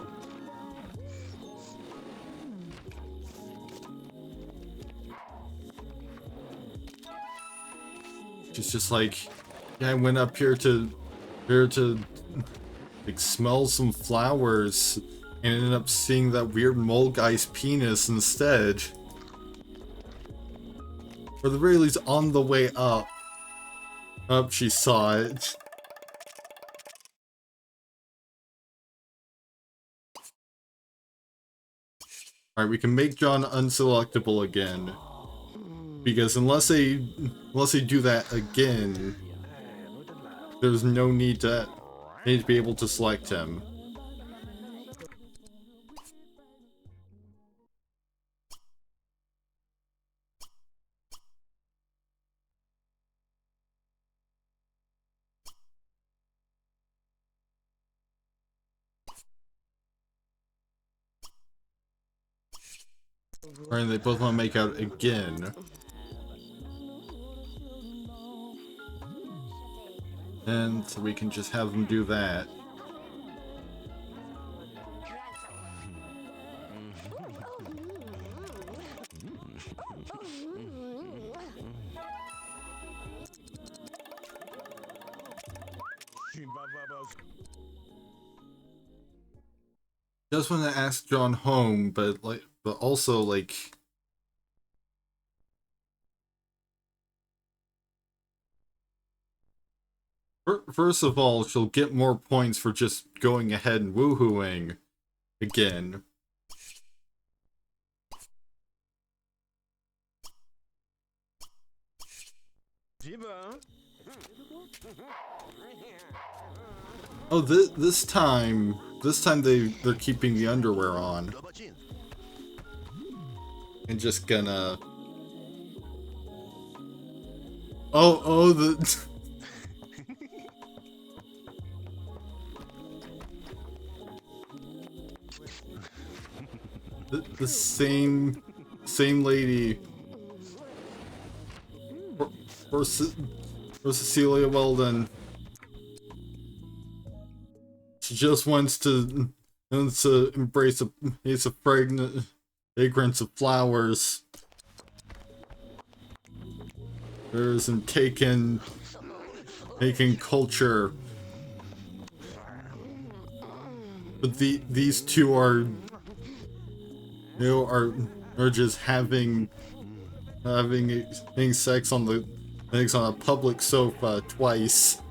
She's just like, yeah, I went up here to like smell some flowers and ended up seeing that weird mole guy's penis instead. Or at the very least, on the way up, she saw it. Alright, we can make John unselectable again. Because unless they do that again, there's no need to be able to select him. Right, they both want to make out again. And so we can just have them do that. Just want to ask John home, but also first of all, she'll get more points for just going ahead and woohooing again. Oh, this time they're keeping the underwear on. And just gonna... Oh, the... the same lady. For Cecilia Weldon. She just wants to embrace a fragrance of flowers. There's taken culture. But these two are just having sex on a public sofa twice.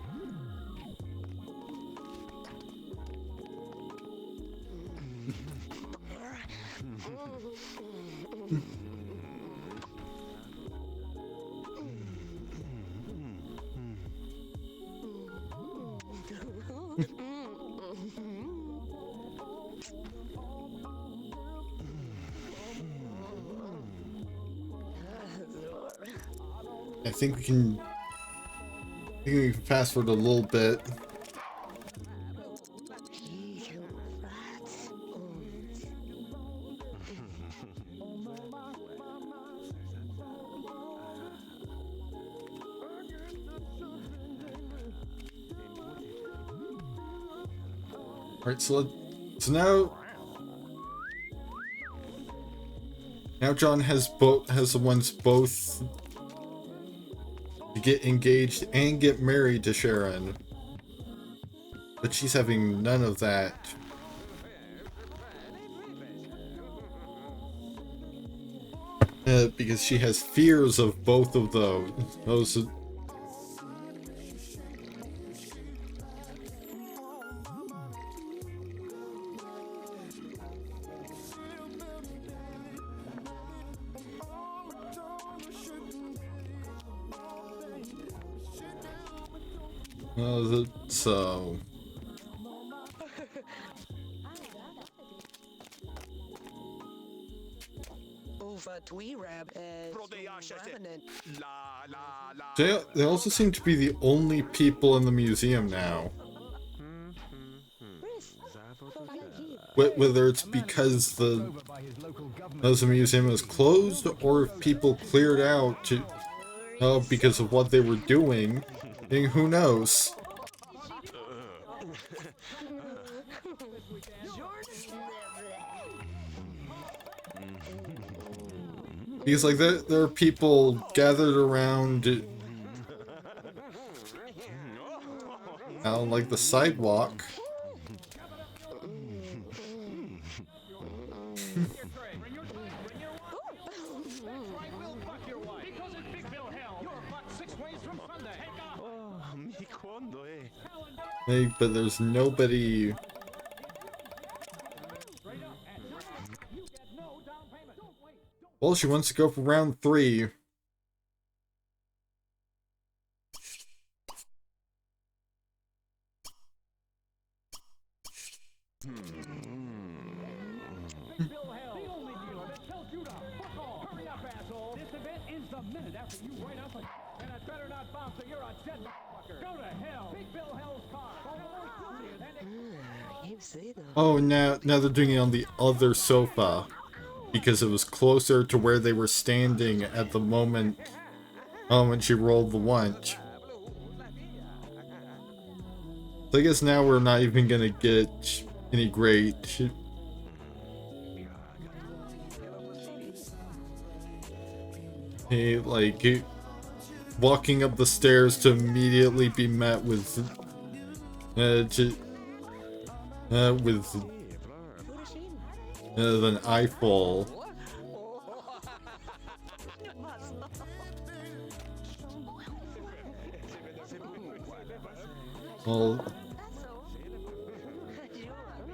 I think we can fast forward a little bit. Alright, so now John has the ones both to get engaged and get married to Sharon. But she's having none of that. Because she has fears of both of those. So they also seem to be the only people in the museum now. Whether it's because the museum is closed or if people cleared out because of what they were doing, and who knows? Because there are people gathered around on the sidewalk. But there's nobody. Well, she wants to go for round 3. Bill Hell, the only dealer that tells you to fuck off. Hurry up, asshole. This event ends the minute after you write us a and it better not bounce or you're a dead motherfucker. Go to hell. Take Bill Hell's car. Oh, now they're doing it on the other sofa because it was closer to where they were standing at the moment when she rolled the lunch. So I guess now we're not even gonna get any great walking up the stairs to immediately be met with an eyeful. Well,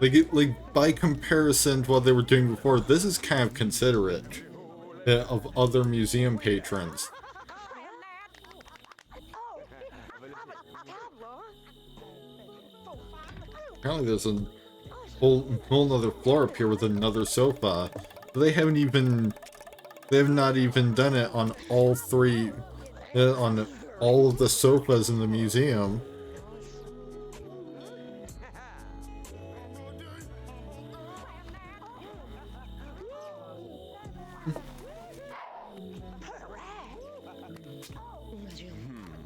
like by comparison to what they were doing before, this is kind of considerate of other museum patrons. Apparently there's a whole other floor up here with another sofa. They have not even done it on all three, on all of the sofas in the museum.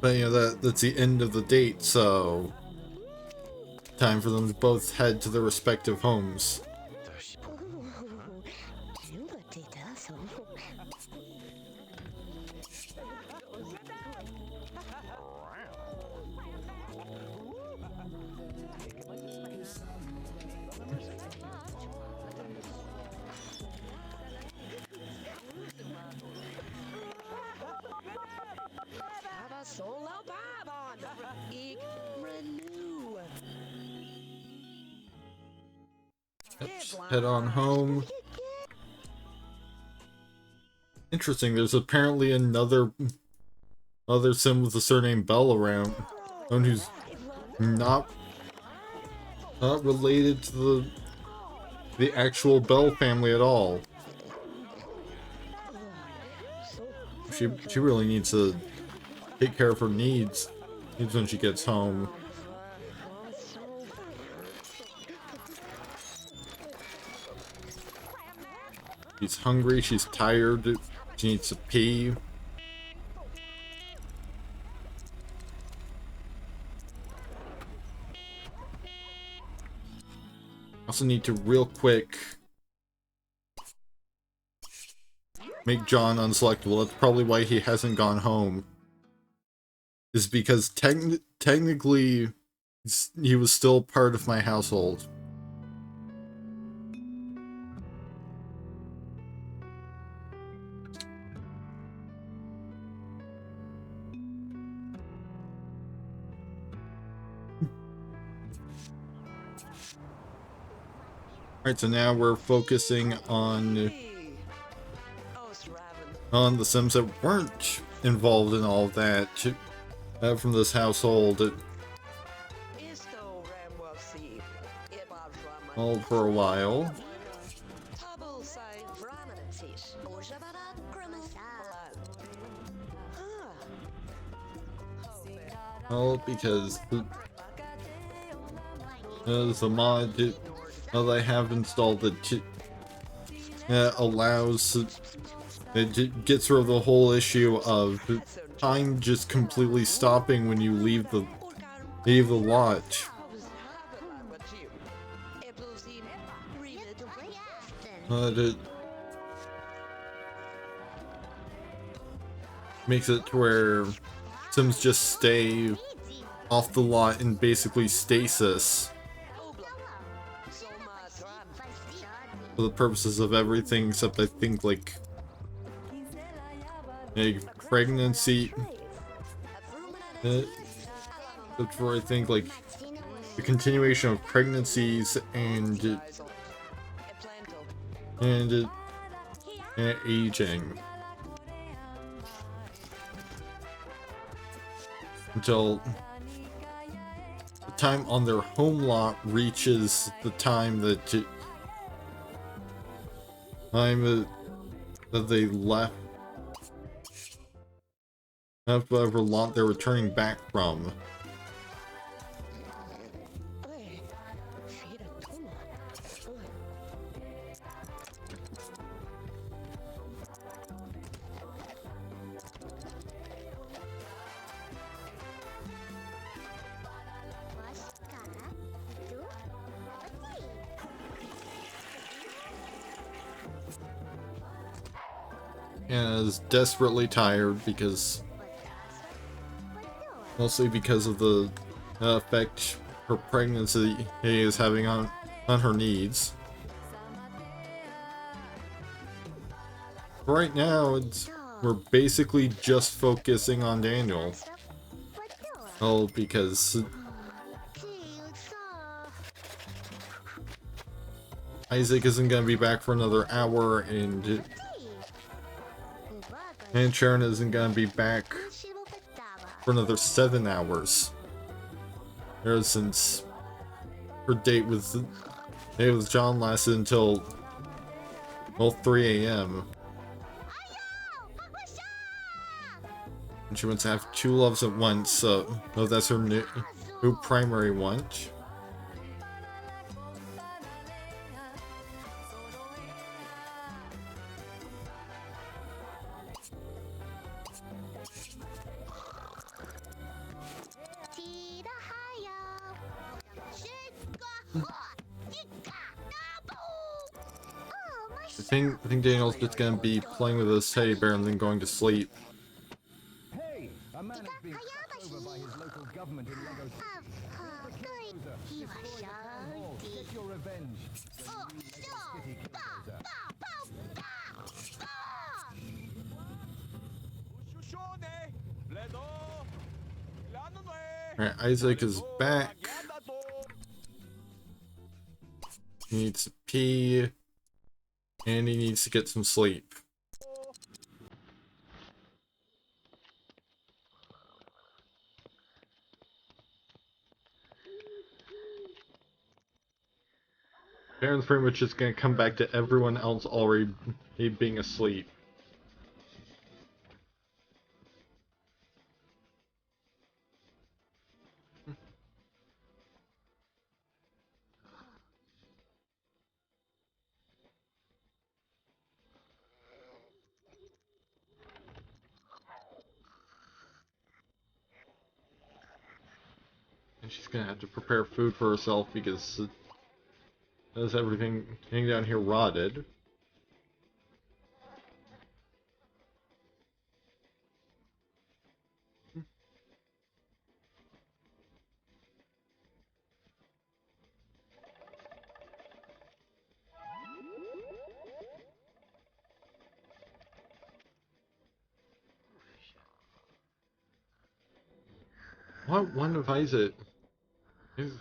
But you know, that's the end of the date, so time for them to both head to their respective homes. Let's head on home. Interesting, there's apparently another sim with the surname Bell around. One who's not related to the actual Bell family at all. She really needs to take care of her needs when she gets home. She's hungry, she's tired, she needs to pee. Also need to real quick make John unselectable. That's probably why he hasn't gone home. Is because technically he was still part of my household. Alright, so now we're focusing on the Sims that weren't involved in all of that from this household. All for a while. Well, because the mod that I have installed that allows it gets rid of the whole issue of time just completely stopping when you leave the lot. It makes it to where Sims just stay off the lot in basically stasis for the purposes of everything except I think like pregnancy. That's where I think like the continuation of pregnancies and aging time on their home lot reaches the time that that they left whatever lot they're returning back from. And is desperately tired because mostly because of the effect her pregnancy is having on her needs. Right now, we're basically just focusing on Daniel. Oh, because Isaac isn't gonna be back for another hour, and Sharon isn't gonna be back for another 7 hours. Ever since her date with John lasted until, well, 3 a.m. And she wants to have 2 loves at once, so that's her new primary want. I think Daniel's just gonna be playing with his teddy bear and then going to sleep. Hey, a man has been fucked over by his local government in Lego City. Destroy the town hall. Get your revenge. Alright, Isaac is back. He needs to pee. And he needs to get some sleep. Baron's pretty much just gonna come back to everyone else already being asleep. And she's gonna have to prepare food for herself because everything down here rotted. What one of Isaac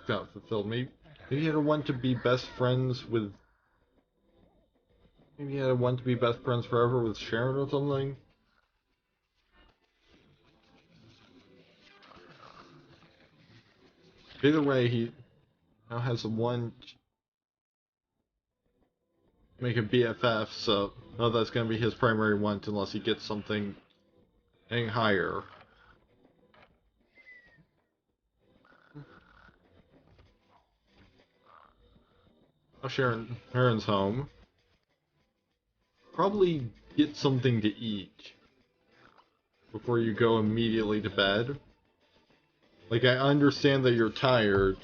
got fulfilled? Maybe he had a want to be best friends with. Maybe he had a want to be best friends forever with Sharon or something. Either way, he now has a want to make a BFF, so that's gonna be his primary want unless he gets something higher. Oh, Sharon's home. Probably get something to eat before you go immediately to bed. Like, I understand that you're tired.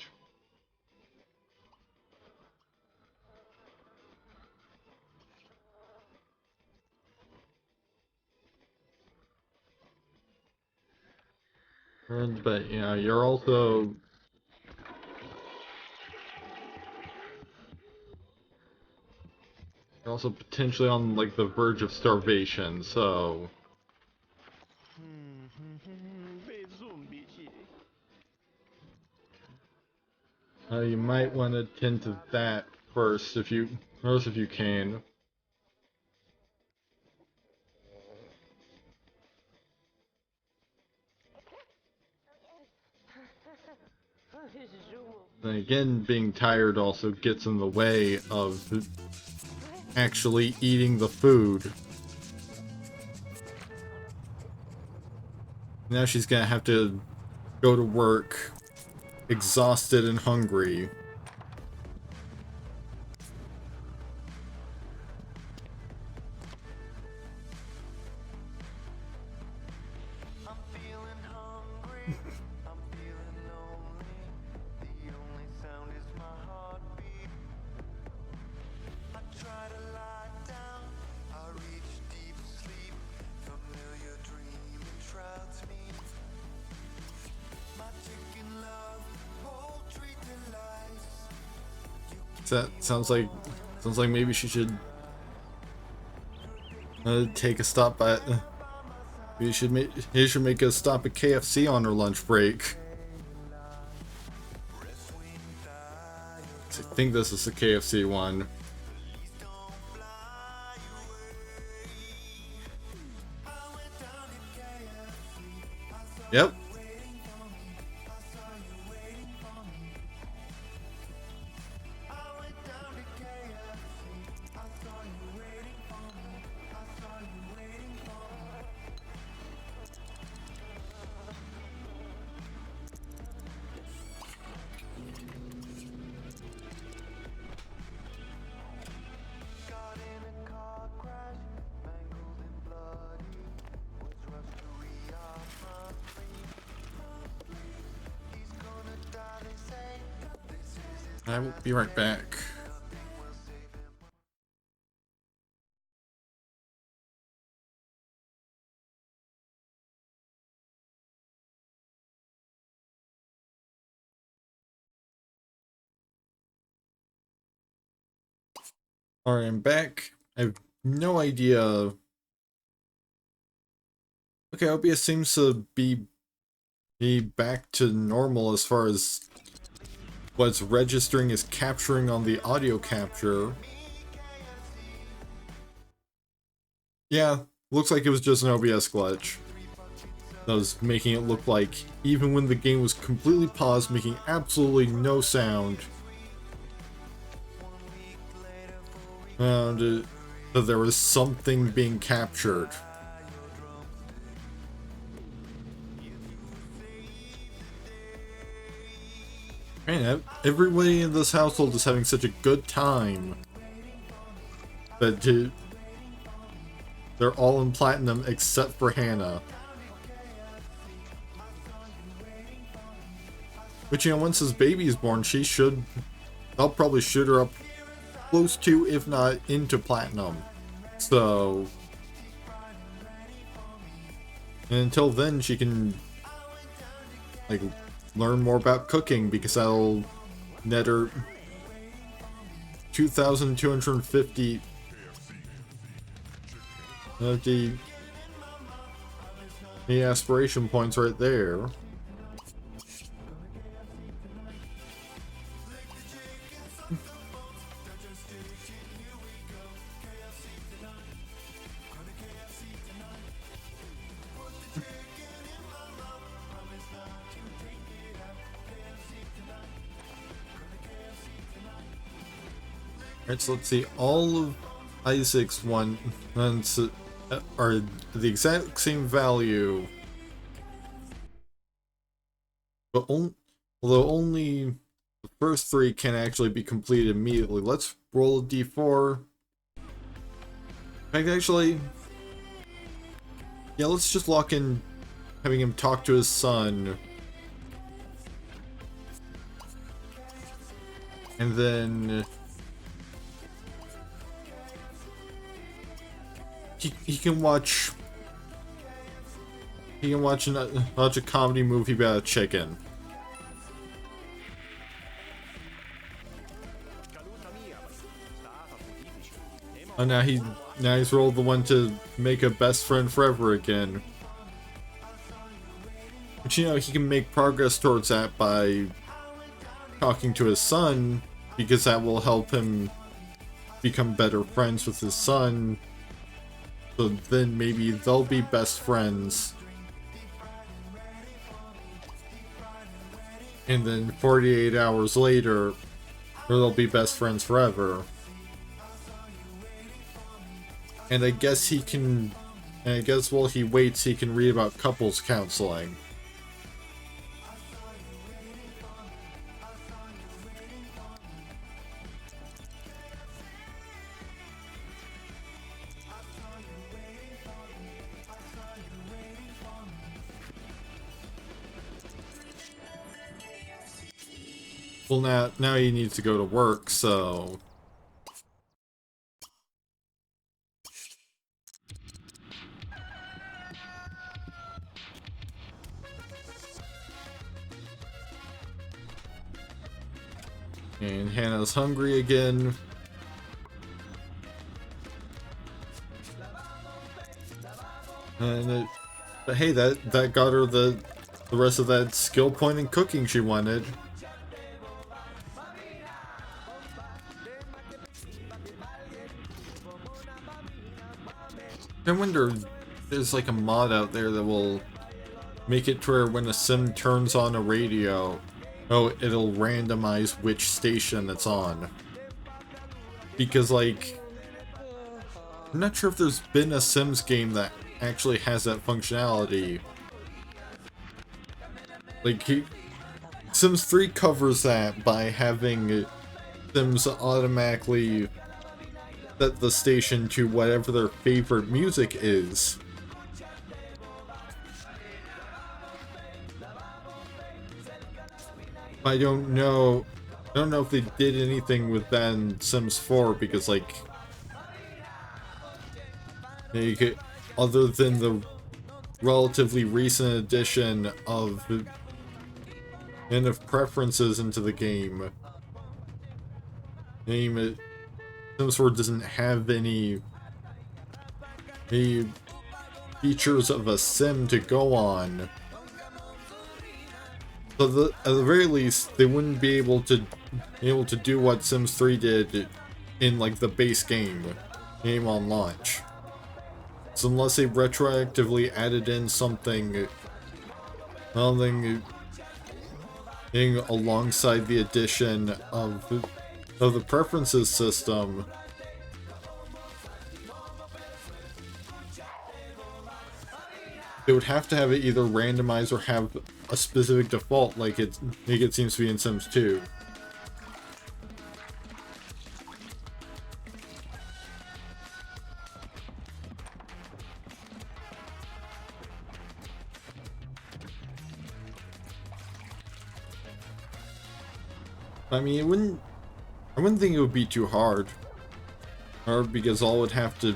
But, you know, you're also potentially on, like, the verge of starvation, so you might want to tend to that first if you can. And again, being tired also gets in the way of actually eating the food. Now she's gonna have to go to work exhausted and hungry. I'm feeling hungry, I'm feeling lonely. The only sound is my heartbeat. I try to lie down, I reach deep sleep. Familiar dream enshrouds me. My chicken love, poultry delights. That sounds like maybe she should take a stop at. You should make a stop at KFC on her lunch break. I think this is the KFC one. Yep. Got in a car crash, mangled and bloody. Was rushed to ER promptly. He's gonna die, they say. This is his I will be right back. nothing will save him. Alright, I'm back. I have no idea. Okay, OBS seems to be back to normal as far as what's registering is capturing on the audio capture. Yeah, looks like it was just an OBS glitch. That was making it look like even when the game was completely paused, making absolutely no sound, and that there was something being captured. Man, everybody in this household is having such a good time that they're all in platinum except for Hannah. Which, you know, once his baby is born, they'll probably shoot her up close to, if not into platinum. So, and until then, she can, like, learn more about cooking, because that'll net her 2,250 of the aspiration points right there. Alright, so let's see. All of Isaac's ones are the exact same value, but although only the first three can actually be completed immediately. Let's roll a d4. In fact, actually, yeah, let's just lock in having him talk to his son. And then he can watch a comedy movie about a chicken. Oh, now he's rolled the one to make a best friend forever again. But you know, he can make progress towards that by talking to his son, because that will help him become better friends with his son. So then maybe they'll be best friends. and then 48 hours later, they'll be best friends forever. And I guess he can, and I guess while he waits, he can read about couples counseling. Well, now he needs to go to work, so... And Hannah's hungry again. And but hey, that got her the rest of that skill point in cooking she wanted. I wonder if there's like a mod out there that will make it to where when a sim turns on a radio, it'll randomize which station it's on. Because like, I'm not sure if there's been a Sims game that actually has that functionality. Like, Sims 3 covers that by having Sims automatically set the station to whatever their favorite music is. I don't know if they did anything with that in Sims 4 because like you could, other than the relatively recent addition of preferences into the game, Sims 4 doesn't have any features of a sim to go on. So at the very least, they wouldn't be able to do what Sims 3 did in like the base game on launch. So unless they retroactively added in something alongside the addition of the preferences system, they would have to have it either randomized or have a specific default like it seems to be in Sims 2. I mean, I wouldn't think it would be too hard. Or because all it would have to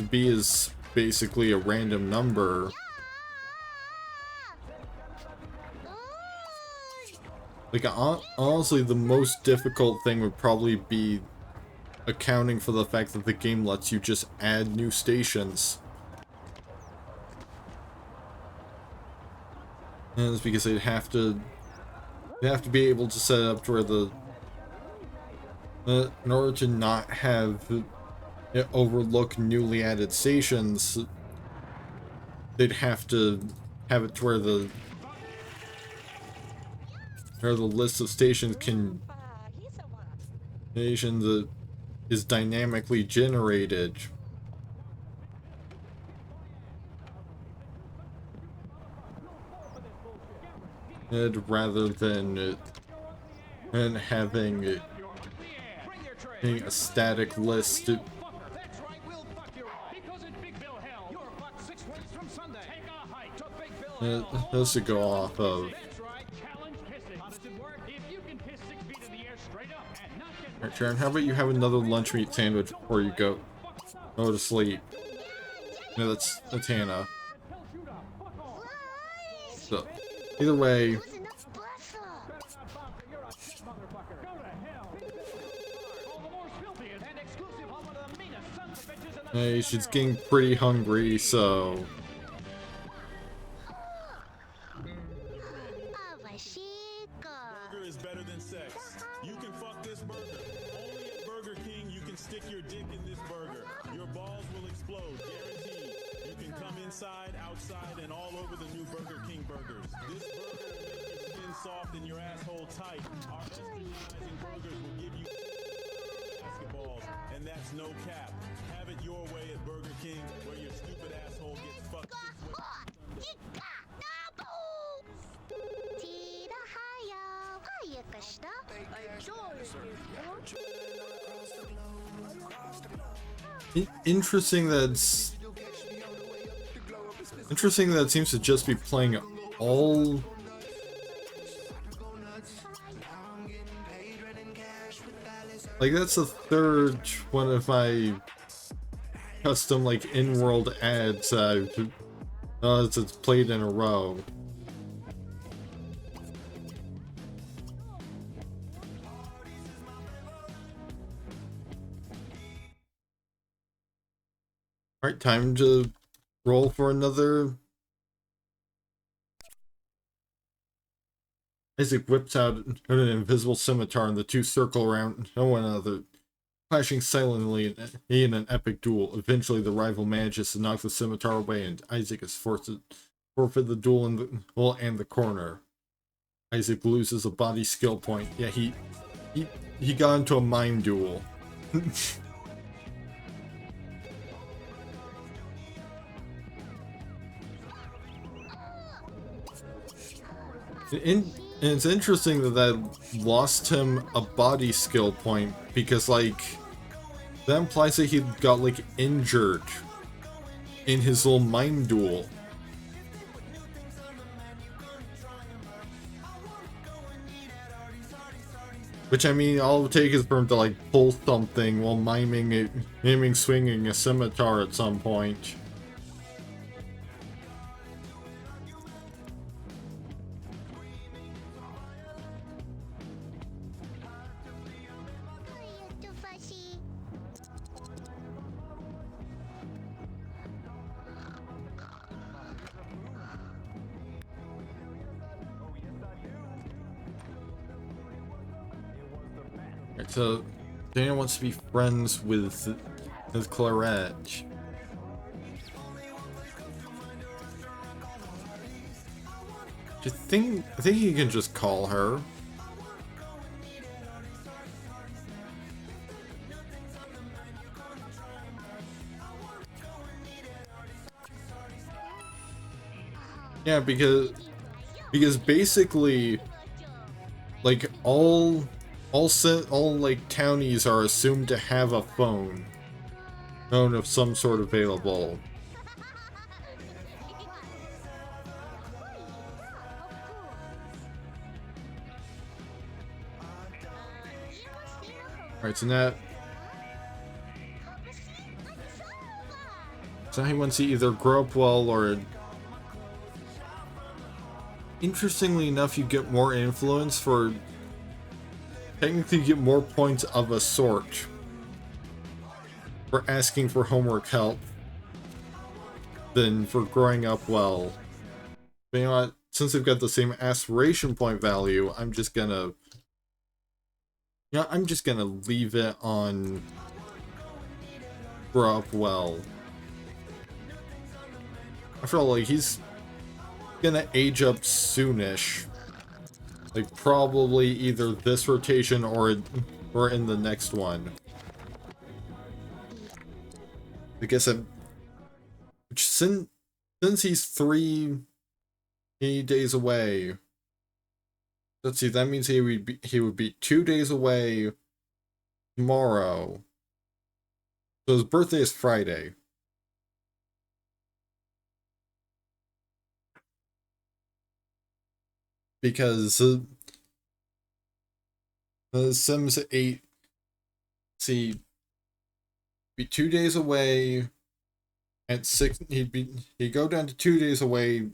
be is basically a random number. Like, honestly, the most difficult thing would probably be accounting for the fact that the game lets you just add new stations. And it's because they'd have to be able to set it up to where in order to not have it overlook newly added stations, they'd have to have it to where the list of stations is dynamically generated. Rather than having a static list. That's right, we'll fuck you up. Because in Big Bill Hell, you're fucked 6 ways from Sunday. Take a hike to Big Bill Hell. Those to go off of. That's right, challenge pissing. How does it work? If you can piss 6 feet in the air straight up and not get... Alright, Sharon, how about you have another lunch meat sandwich before you go to sleep? No, that's Hannah. So, either way, hey, she's getting pretty hungry, so... Burger is better than sex. You can fuck this burger. Only at Burger King you can stick your dick in this burger. Your balls will explode, guaranteed. You can come inside, outside, and all over the new Burger King burgers. This burger will make your skin soft and your asshole tight, our estrogenizing burgers will give you basketballs, and that's no cap. Have it your way at Burger King, where your stupid asshole gets fucked. Interesting that it seems to just be playing all. Like, that's the third one of my custom, like, in-world ads I've it's played in a row. Alright, time to roll for another. Isaac whips out an invisible scimitar and the two circle around one another, clashing silently in an epic duel. Eventually, the rival manages to knock the scimitar away, and Isaac is forced to forfeit the duel and the corner. Isaac loses a body skill point. Yeah, he got into a mime duel. And it's interesting that that lost him a body skill point, because, like, that implies that he got, like, injured in his little mime duel. Which, I mean, all it would take is for him to, like, pull something while miming swinging a scimitar at some point. So, Daniel wants to be friends with Claret. I think he can just call her. Yeah, because basically, like, all like townies are assumed to have a phone of some sort available. Alright, so now he wants to either grow up well, or interestingly enough, you get more influence for technically get more points of a sort for asking for homework help than for growing up well. But you know what? Since they've got the same aspiration point value, I'm just gonna leave it on grow up well. After all, like, he's gonna age up soonish. Like, probably either this rotation or in the next one. I guess since he's 3 days away. Let's see, that means he would be 2 days away tomorrow. So his birthday is Friday. Because Sims 8, see, be 2 days away at 6. He'd go down to 2 days away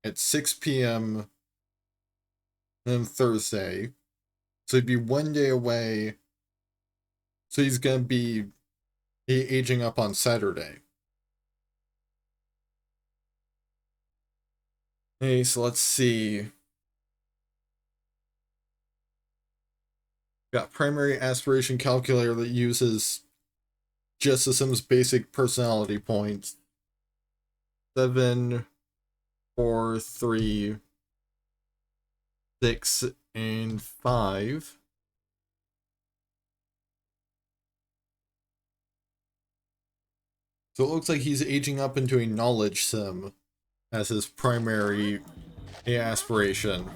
at 6 p.m. on Thursday. So he'd be 1 day away. So he's gonna be aging up on Saturday. Hey, so let's see. Got primary aspiration calculator that uses just the Sims basic personality points. 7, 4, 3, 6, and 5. So it looks like he's aging up into a knowledge sim as his primary aspiration.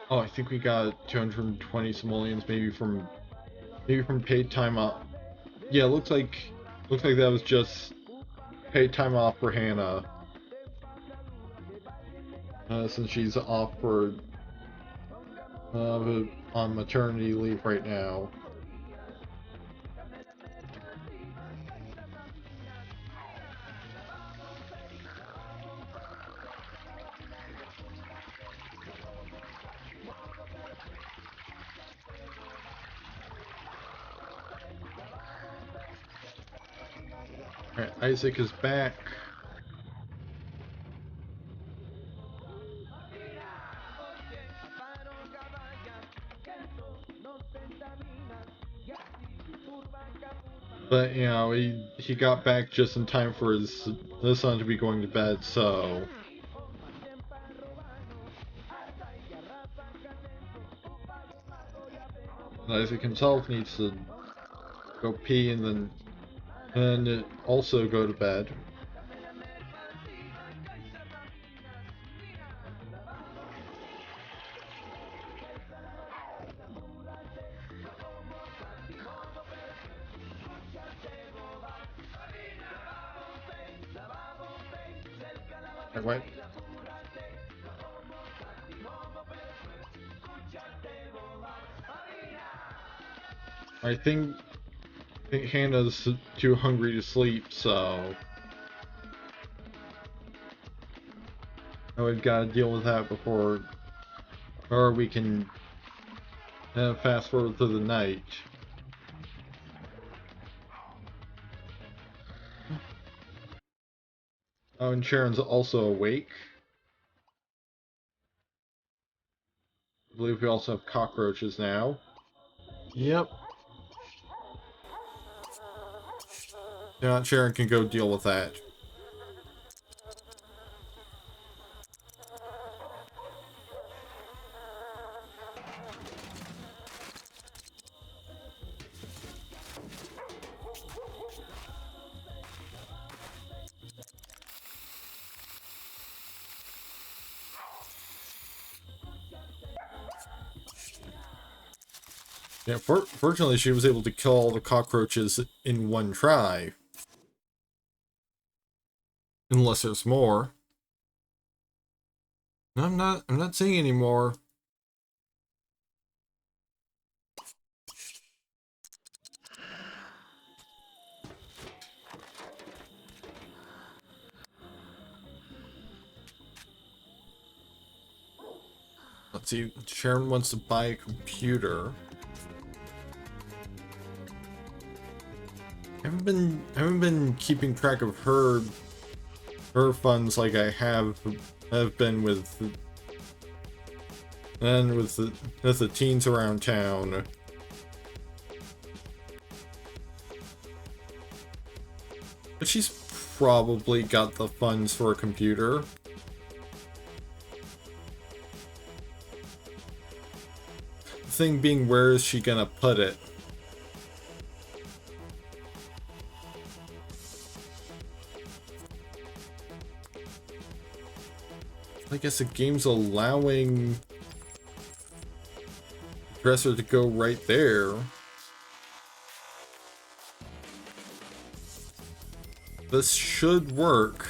Oh, I think we got 220 simoleons, maybe from paid time off. Yeah, looks like that was just paid time off for Hannah, since she's off for on maternity leave right now. Alright, Isaac is back. But, you know, he got back just in time for his son to be going to bed, so... Isaac himself needs to go pee and also go to bed. What? I think Hannah's too hungry to sleep, so we've got to deal with that before, or we can fast forward through the night. Oh, and Sharon's also awake. I believe we also have cockroaches now. Yep. Yeah, Sharon can go deal with that. Yeah, fortunately she was able to kill all the cockroaches in one try. Unless there's more. No, I'm not seeing any more. Let's see, Sharon wants to buy a computer. I haven't been keeping track of her funds like I have been with the teens around town. But she's probably got the funds for a computer. The thing being, where is she gonna put it? I guess the game's allowing the dresser to go right there. This should work.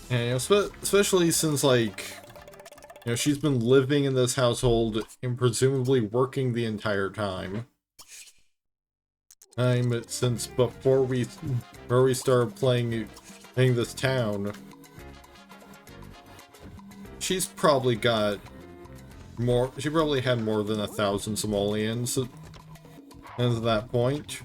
And especially since, like, she's been living in this household and presumably working the entire time. Since before we started playing this town, she's probably got more. She probably had more than 1,000 simoleons at that point.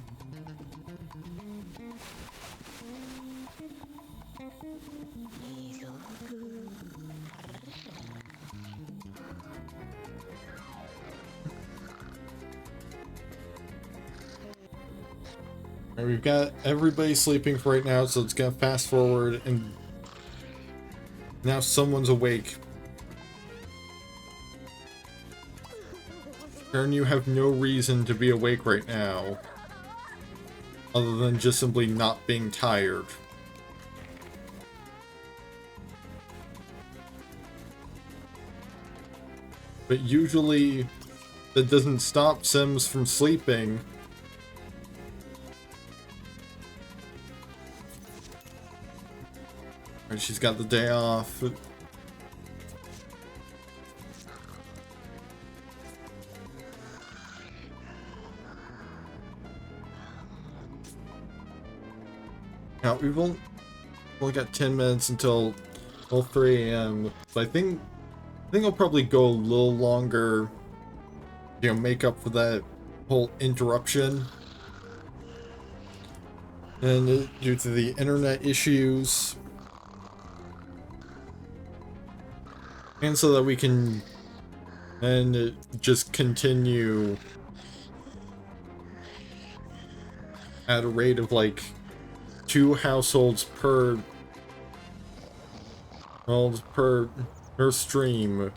Alright, we've got everybody sleeping for right now, so it's gonna fast forward, and now someone's awake. Karen, you have no reason to be awake right now, other than just simply not being tired. But usually, that doesn't stop Sims from sleeping. Alright, she's got the day off. Now, we've only got 10 minutes until 3 a.m. But I think I'll probably go a little longer, make up for that whole interruption. And due to the internet issues. And so that we can just continue at a rate of like 2 households per stream.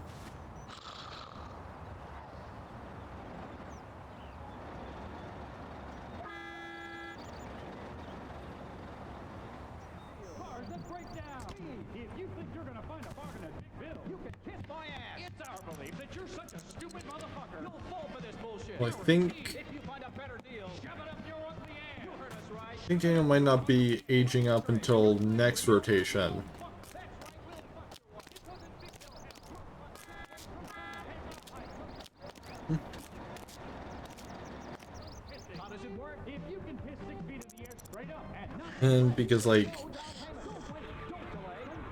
Cars that break down. If you think you're gonna find a bargain at Big Bill, you can kiss my ass. It's our belief that you're such a stupid motherfucker. You'll fall for this bullshit. Well, I think If you find a better deal, shove it up your ugly ass. You heard us right. I think Daniel might not be aging up until next rotation. How does it work? If you can piss 6 feet in the air straight up and not And because like don't delay,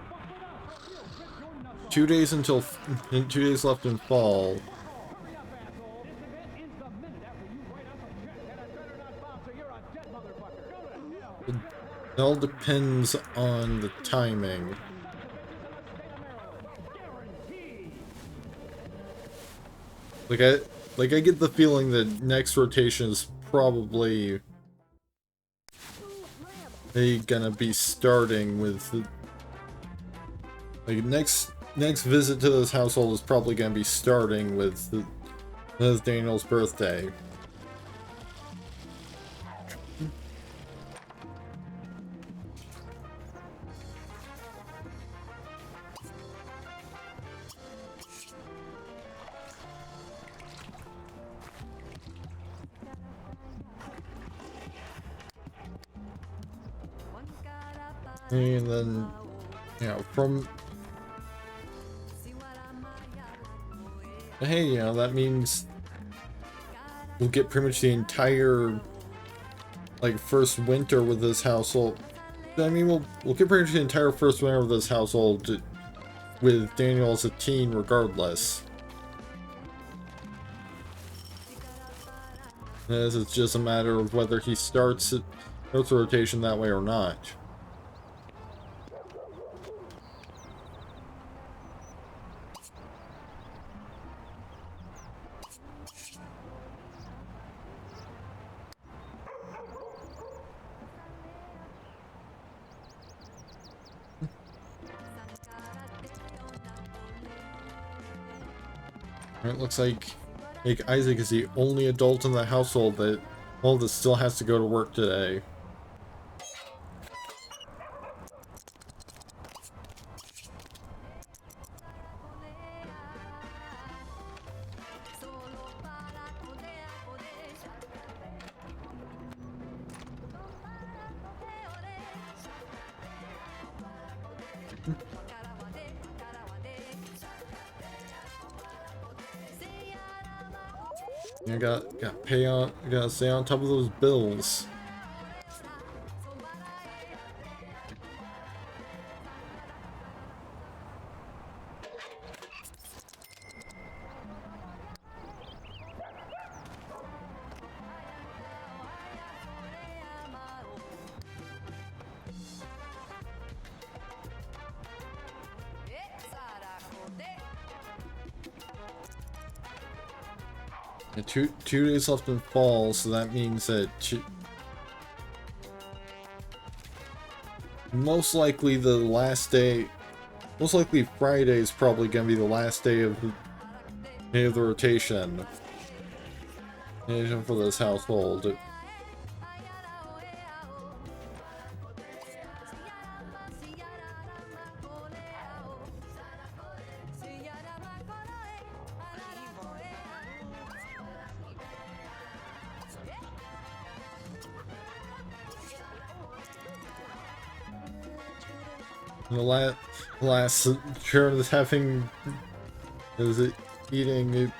fuck with us. We'll rip your nuts off. 2 days until 2 days left in fall. Hurry up, asshole. This event ends the minute after you write up a check, and I'd better not bounce or you're a dead motherfucker. Go to hell. It all depends on the timing. Like I get the feeling that next rotation is probably gonna be starting with like next visit to this household is probably gonna be starting with Daniel's birthday. And then, from... Hey, that means we'll get pretty much the entire, like, first winter with this household. I mean, we'll get pretty much the entire first winter with this household with Daniel as a teen regardless. As it's just a matter of whether he starts the rotation that way or not. It looks like Isaac is the only adult in the household that still has to go to work today. You got pay on, gotta stay on top of those bills. And two days left in fall, so that means that most likely the last day, most likely Friday is probably gonna be the last day of the rotation for this household. The last Sharon is eating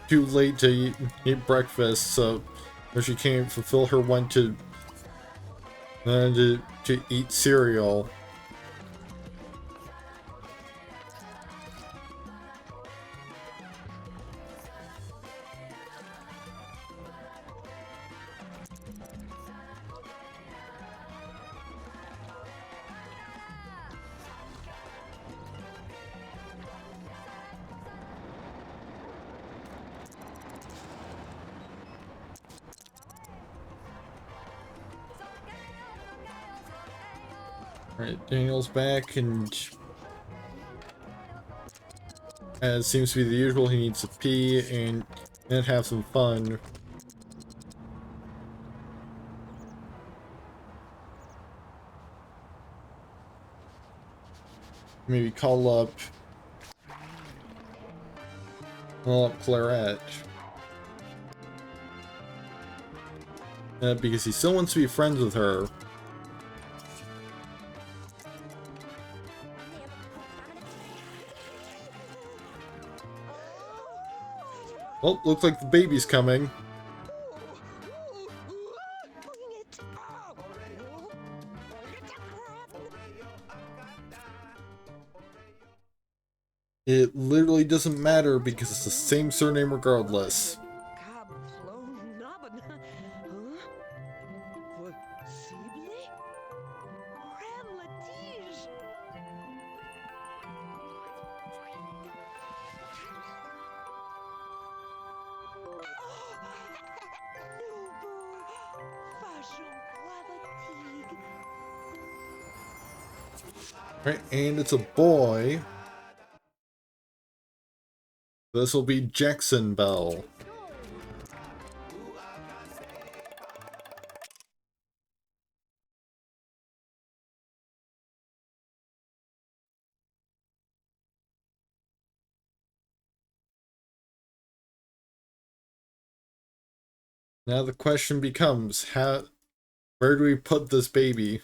too late to eat breakfast, so when she can't fulfill her want to eat cereal. Alright, Daniel's back, and as seems to be the usual, he needs to pee and have some fun. Maybe call up Claret. Because he still wants to be friends with her. Well, looks like the baby's coming. It literally doesn't matter because it's the same surname regardless. Right, and it's a boy. This will be Jackson Bell. Now the question becomes, where do we put this baby?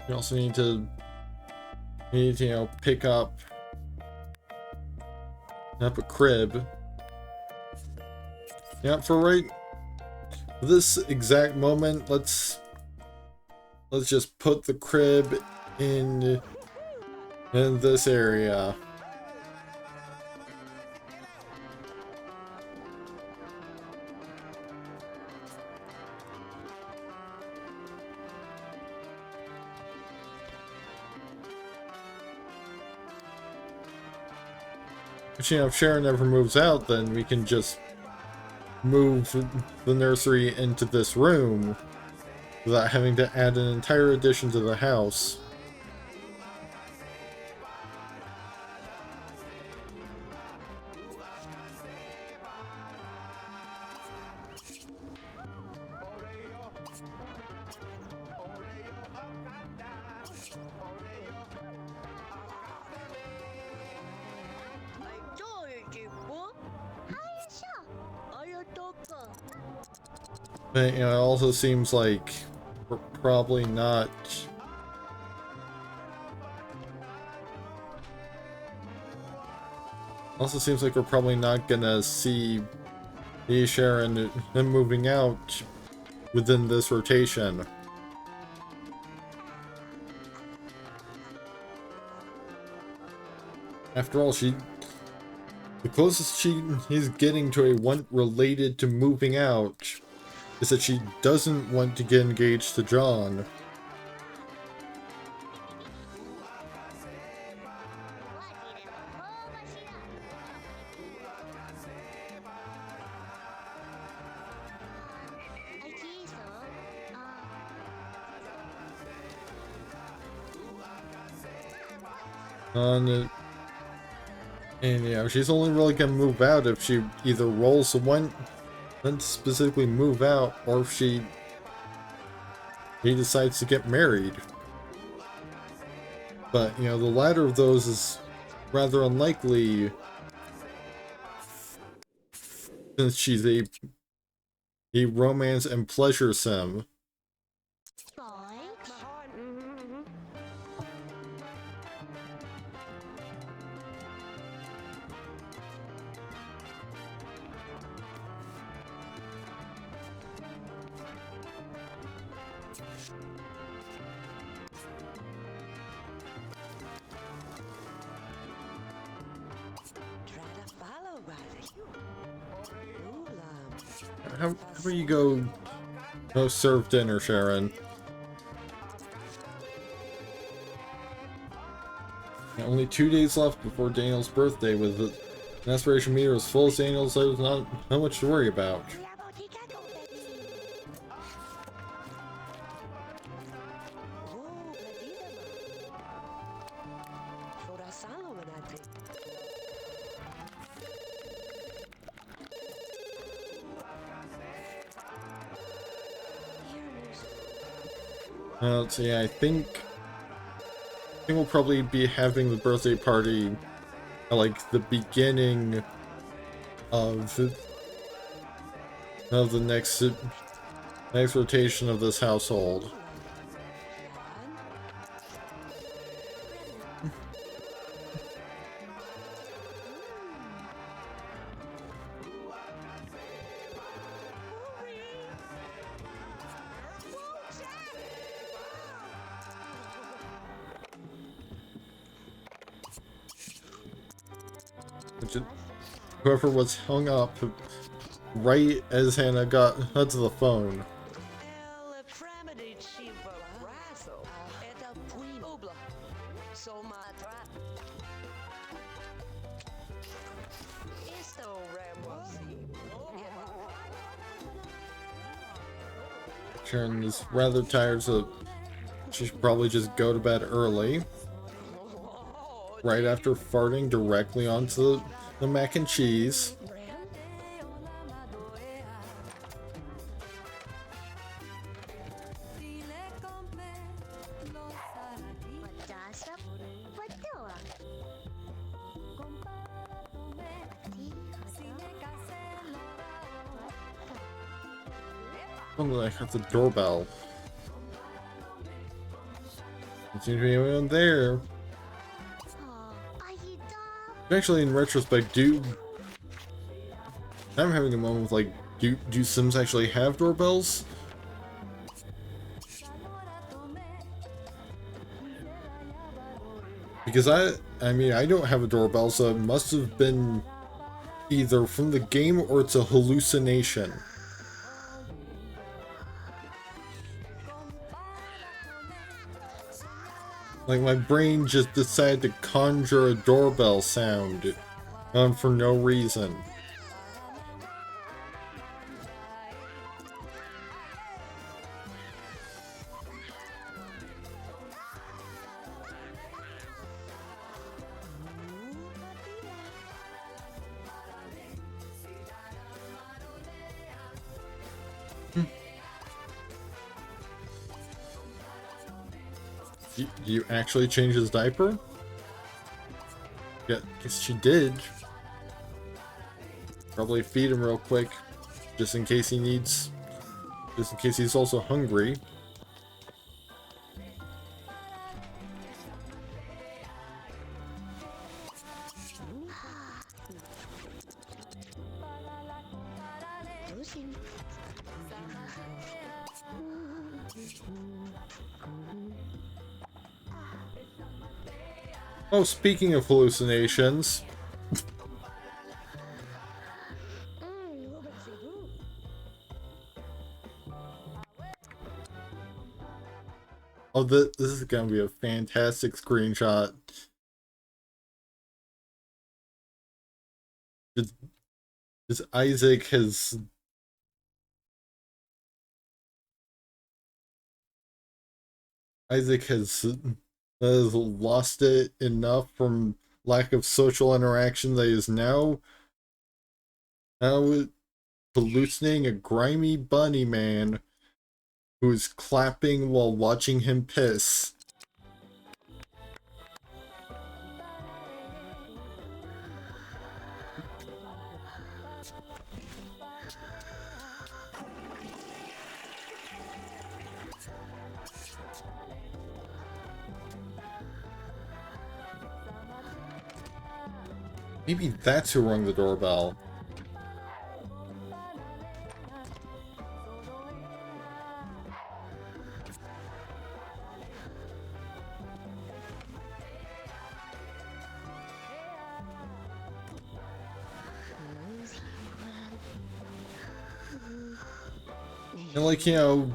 We also need to, pick up a crib. Yeah, for this exact moment, let's just put the crib in this area. But if Sharon never moves out, then we can just move the nursery into this room without having to add an entire addition to the house. But, you know, it also seems like we're probably not... Also seems like we're probably not gonna see the Sharon and moving out within this rotation. After all, the closest he's getting to a want related to moving out is that she doesn't want to get engaged to John. And you know, she's only really gonna move out if she either rolls the one to specifically move out, or if he decides to get married. But you know, the latter of those is rather unlikely, since she's a romance and pleasure sim. How about you go serve dinner, Sharon? Only 2 days left before Daniel's birthday, with an aspiration meter as full as Daniel's, so there's not much to worry about. Let's see, I think we'll probably be having the birthday party at like the beginning of the next rotation of this household. Whoever was hung up right as Hannah got to the phone. Sharon is rather tired, so she should probably just go to bed early. Right after farting directly onto the mac and cheese. Oh, I have the doorbell. There seems to be anyone there. Actually, in retrospect, I'm having a moment with like, do Sims actually have doorbells? Because I mean, I don't have a doorbell, so it must have been either from the game or it's a hallucination. Like, my brain just decided to conjure a doorbell sound for no reason. You actually change his diaper? Yeah, guess she did. Probably feed him real quick. just in case he needs, just in case he's also hungry. Oh, speaking of hallucinations, oh, this is gonna be a fantastic screenshot. It's Isaac has has lost it enough from lack of social interaction that he is now hallucinating a grimy bunny man who is clapping while watching him piss. Maybe that's who rang the doorbell. And like, you know,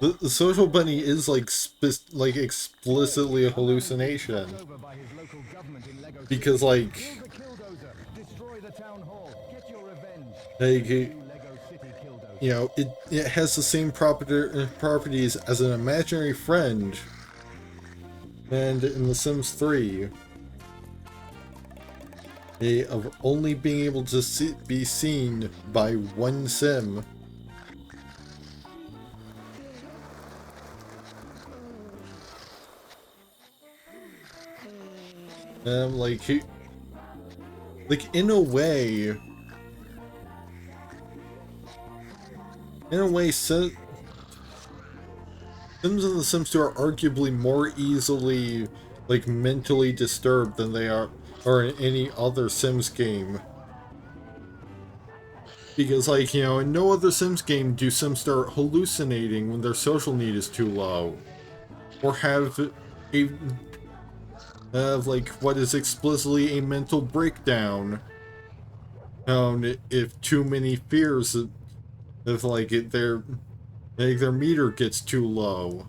the social bunny is like explicitly a hallucination. Because like you know, it has the same properties as an imaginary friend. And in The Sims 3, of only being able to be seen by one sim. Like in a way, Sims in The Sims 2 are arguably more easily, like, mentally disturbed than they are in any other Sims game. Because, like, you know, in no other Sims game do Sims start hallucinating when their social need is too low. Or have like, what is explicitly a mental breakdown. If too many fears, if, like, their meter gets too low.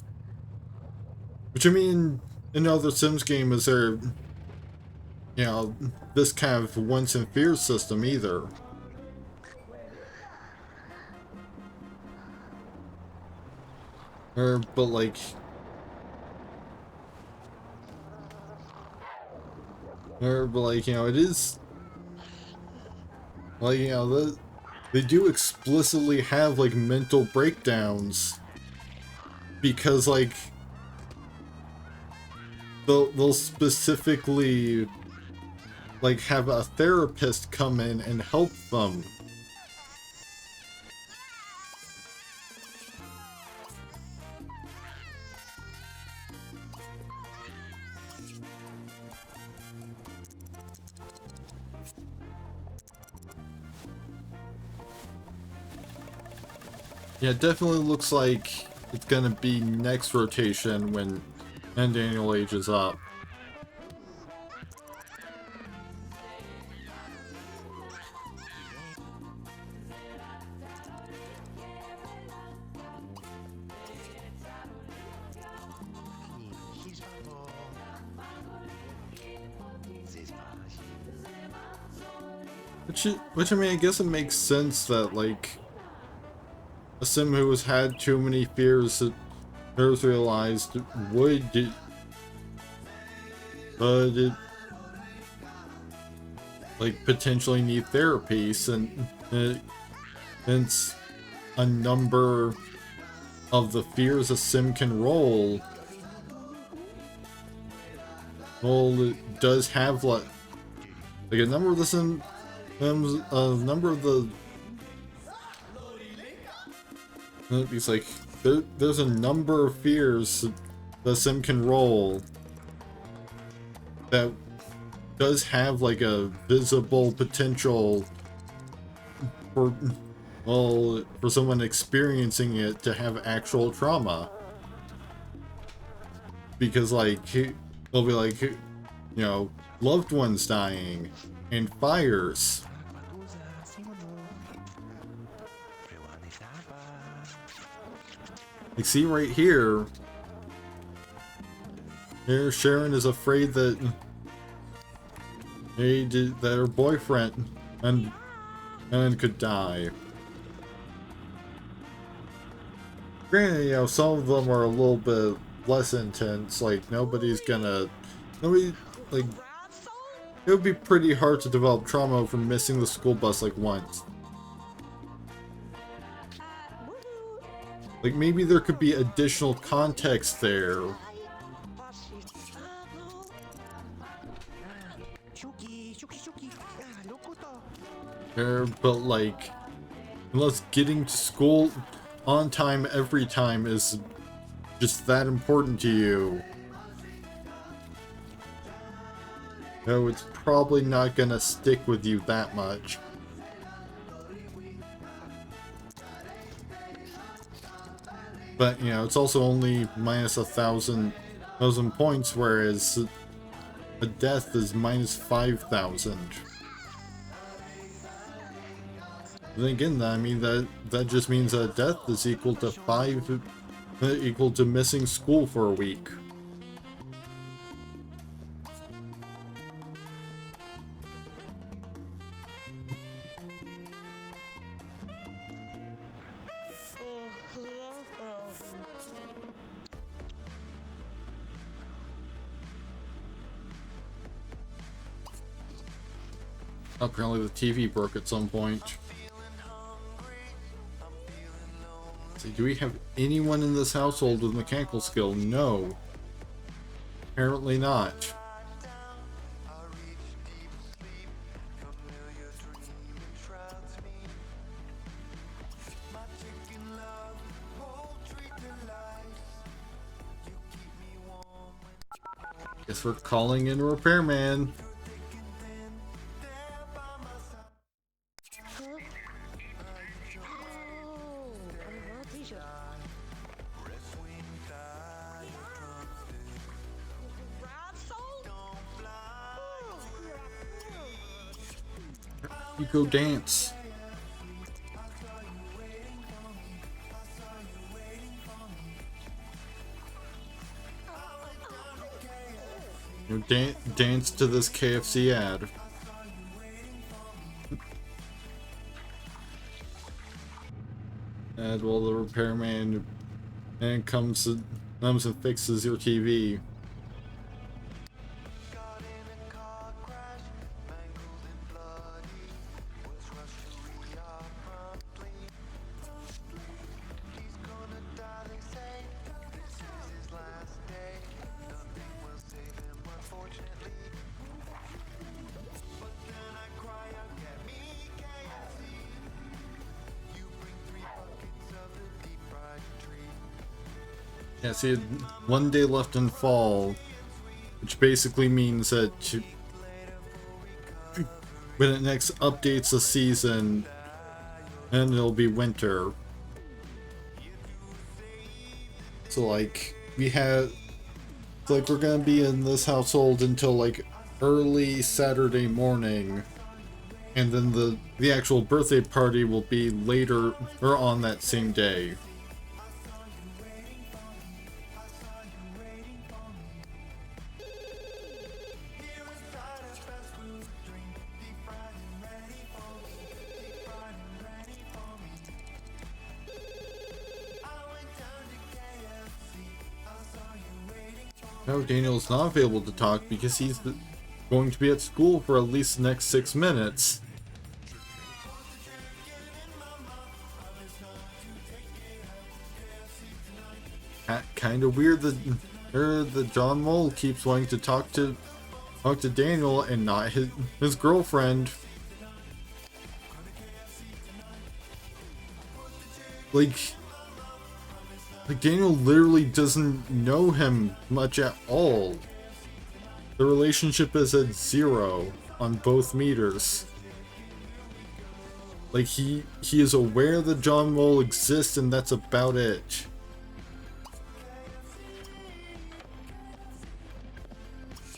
Which, I mean, in other Sims game is there, you know, this kind of wants and fears system either. But like, you know, it is, like, you know, they do explicitly have, like, mental breakdowns. Because, like, they'll specifically, like, have a therapist come in and help them. Yeah, it definitely looks like it's gonna be next rotation when Daniel ages up. Which I mean, I guess it makes sense that, like, a sim who has had too many fears that nerves realized would, like, potentially need therapy, since a number of the fears a sim can roll, well, it does have, like a number of the He's like, there's a number of fears the sim can roll that does have like a visible potential for, well, for someone experiencing it to have actual trauma. Because like, they'll be like, you know, loved ones dying and fires. Like, see right here, Sharon is afraid that that her boyfriend and could die. Granted, you know, some of them are a little bit less intense. Like, nobody, like, it would be pretty hard to develop trauma from missing the school bus like once. Like, maybe there could be additional context there. But like, unless getting to school on time every time is just that important to you, no, it's probably not gonna stick with you that much. But, you know, it's also only minus 1,000 points, whereas a death is minus 5,000. Then again, I mean, that just means that death is equal to missing school for a week. Apparently the TV broke at some point. So do we have anyone in this household with mechanical skill? No. Apparently not. Guess we're calling in a repairman. You go dance. You know, dance to this KFC ad. And while the repairman comes and fixes your TV. Yeah, see, one day left in fall, which basically means that when it next updates the season, then it'll be winter. So like, it's like we're gonna be in this household until like early Saturday morning, and then the actual birthday party will be later or on that same day. No, Daniel's not available to talk because he's going to be at school for at least the next 6 minutes. Kind of weird that John Mole keeps wanting to talk to Daniel and not his girlfriend. Like, Like, Daniel literally doesn't know him much at all. The relationship is at 0 on both meters. Like, he is aware that John Mole exists, and that's about it.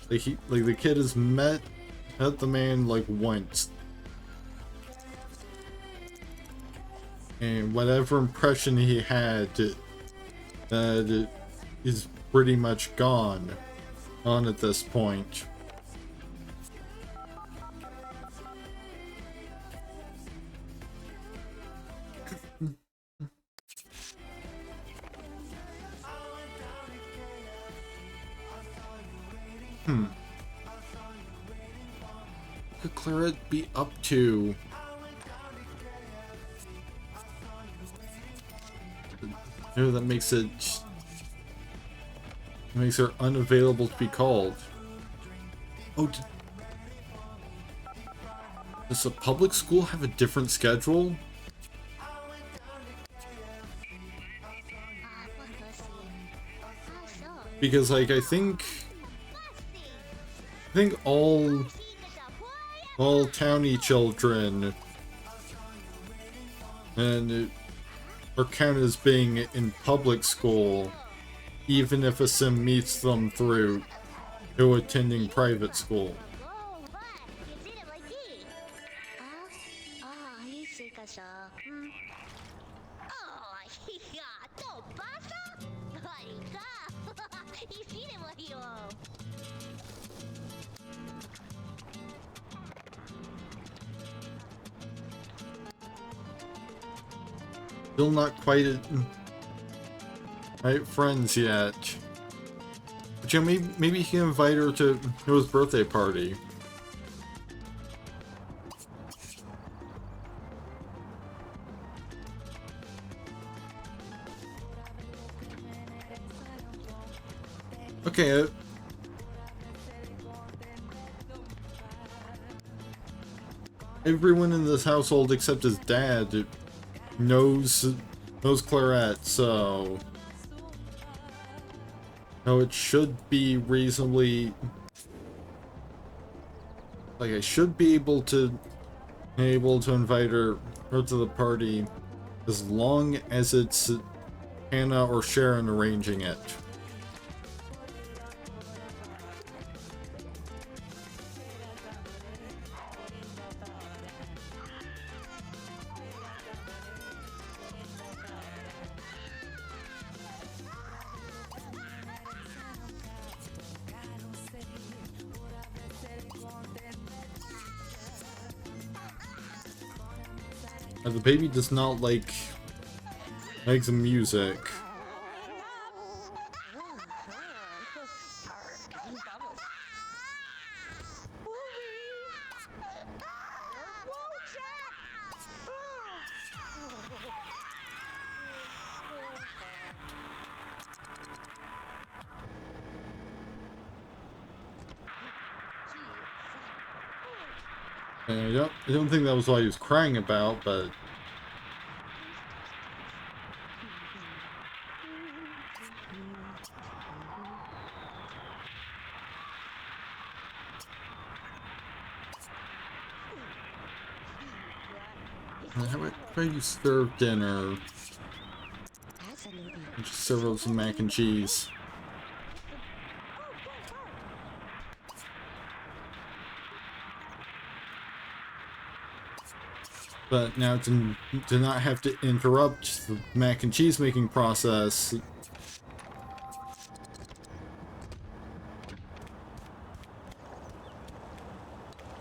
Like the kid has met the man like once, and whatever impression he had, that is pretty much gone on at this point. What could Claret be up to? You know, that makes her unavailable to be called. Oh, does the public school have a different schedule? Because, like, I think all townie children and are counted as being in public school, even if a sim meets them through attending private school. Still not quite right friends yet. But you know, maybe he can invite her to his birthday party. Okay. Everyone in this household except his dad knows Claret, so no, it should be reasonably, like, I should be able to invite her to the party as long as it's Hannah or Sharon arranging it. The baby does not like the music. I don't think that was what he was crying about, but how about you serve dinner? And just serve some mac and cheese. But now to not have to interrupt the mac and cheese making process.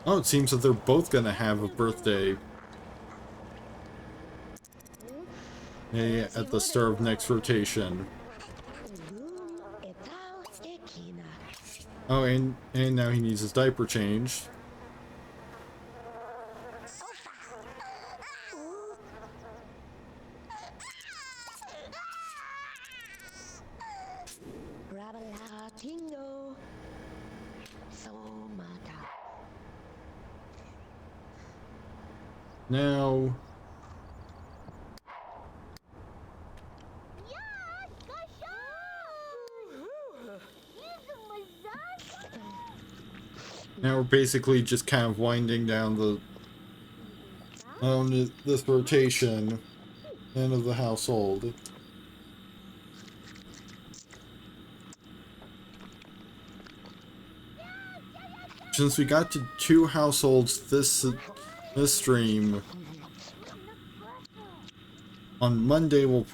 Oh, it seems that they're both gonna have a birthday at the start of next rotation. Oh, and now he needs his diaper changed. Now, Now we're basically just kind of winding down the this rotation end of the household. Since we got to 2 households this stream, on Monday we'll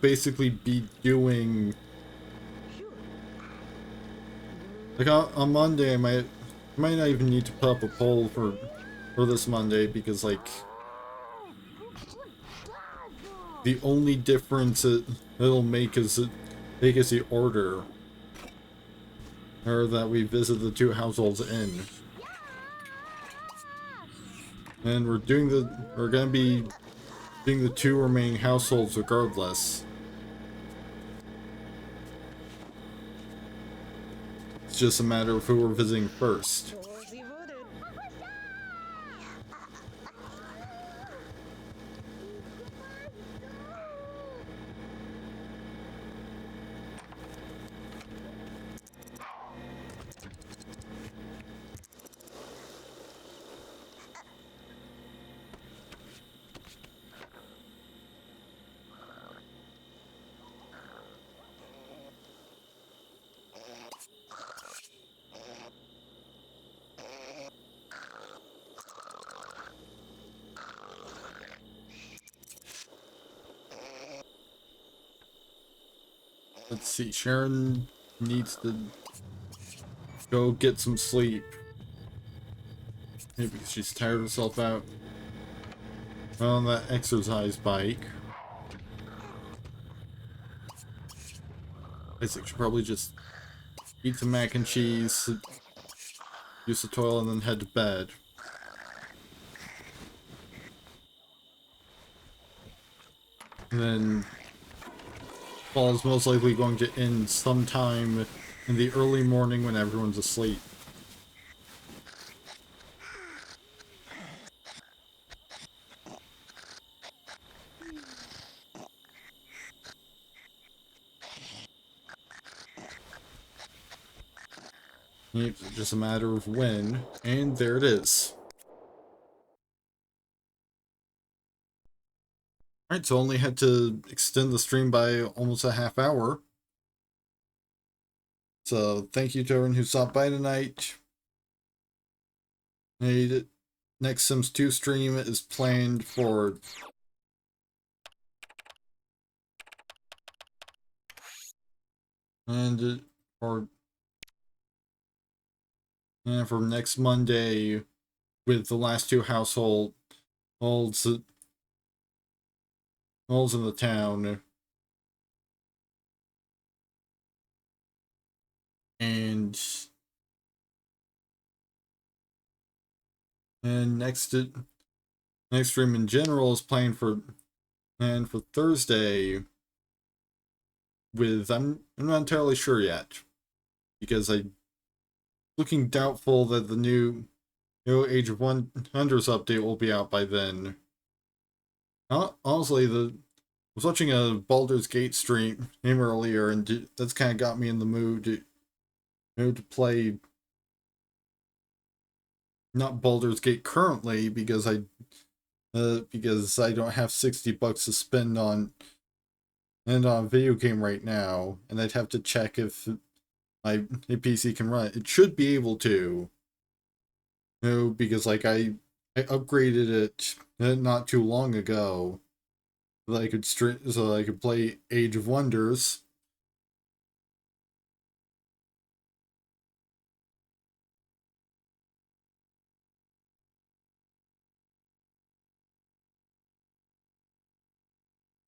basically be doing like on Monday I might not even need to put up a poll for this Monday, because like the only difference it'll make is the order, or that we visit the 2 households in. And we're gonna be doing the 2 remaining households regardless. It's just a matter of who we're visiting first. Let's see, Sharon needs to go get some sleep. Maybe because she's tired herself out on that exercise bike. Isaac should probably just eat some mac and cheese, use the toilet, and then head to bed. And then fall is most likely going to end sometime in the early morning when everyone's asleep. It's just a matter of when, and there it is. Alright, so only had to extend the stream by almost a half hour. So thank you to everyone who stopped by tonight. The next Sims 2 stream is planned for for next Monday, with the last 2 households in the town. And next stream in general is planned for Thursday with I'm not entirely sure yet, because I'm looking doubtful that the new Age of Wonders update will be out by then. Honestly, I was watching a Baldur's Gate stream earlier, and that's kind of got me in the mood to play not Baldur's Gate currently, because I don't have $60 to spend on a video game right now, and I'd have to check if my PC can run it. It should be able to, because like I upgraded it not too long ago, so that I could play Age of Wonders.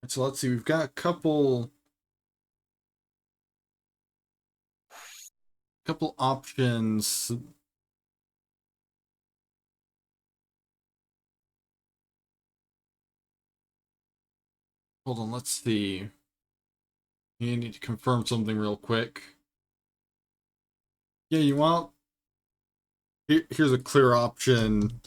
So let's see, we've got a couple options. Hold on, let's see. You need to confirm something real quick. Yeah, you want... Here's a clear option.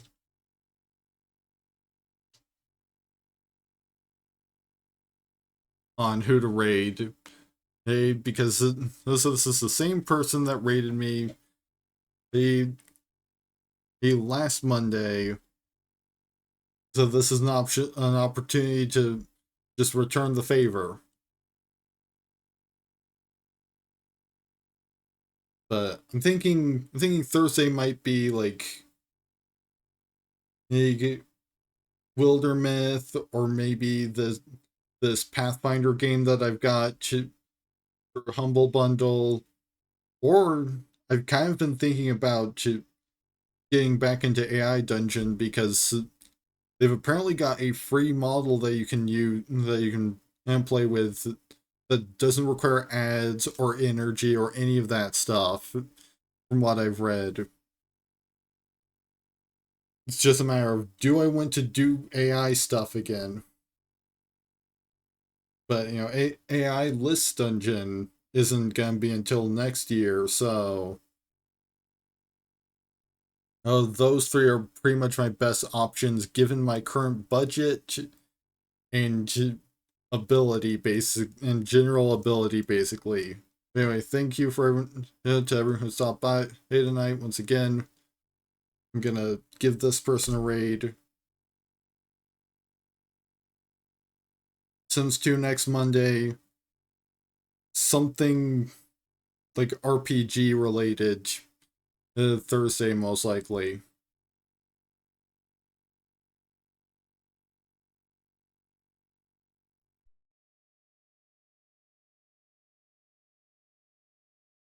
On who to raid. Hey, because this is the same person that raided me. last Monday. So this is an opportunity to just return the favor. But I'm thinking Thursday might be like a Wildermyth, or maybe this Pathfinder game that I've got for Humble Bundle, or I've kind of been thinking about getting back into AI Dungeon, because they've apparently got a free model that you can use, that you can play with, that doesn't require ads or energy or any of that stuff, from what I've read. It's just a matter of, do I want to do AI stuff again? But, you know, AI List Dungeon isn't going to be until next year, so those three are pretty much my best options given my current budget and ability, basic and general ability, basically. Anyway, thank you for to everyone who stopped by tonight. Once again, I'm gonna give this person a raid. Since to next Monday, something like RPG related. Thursday, most likely.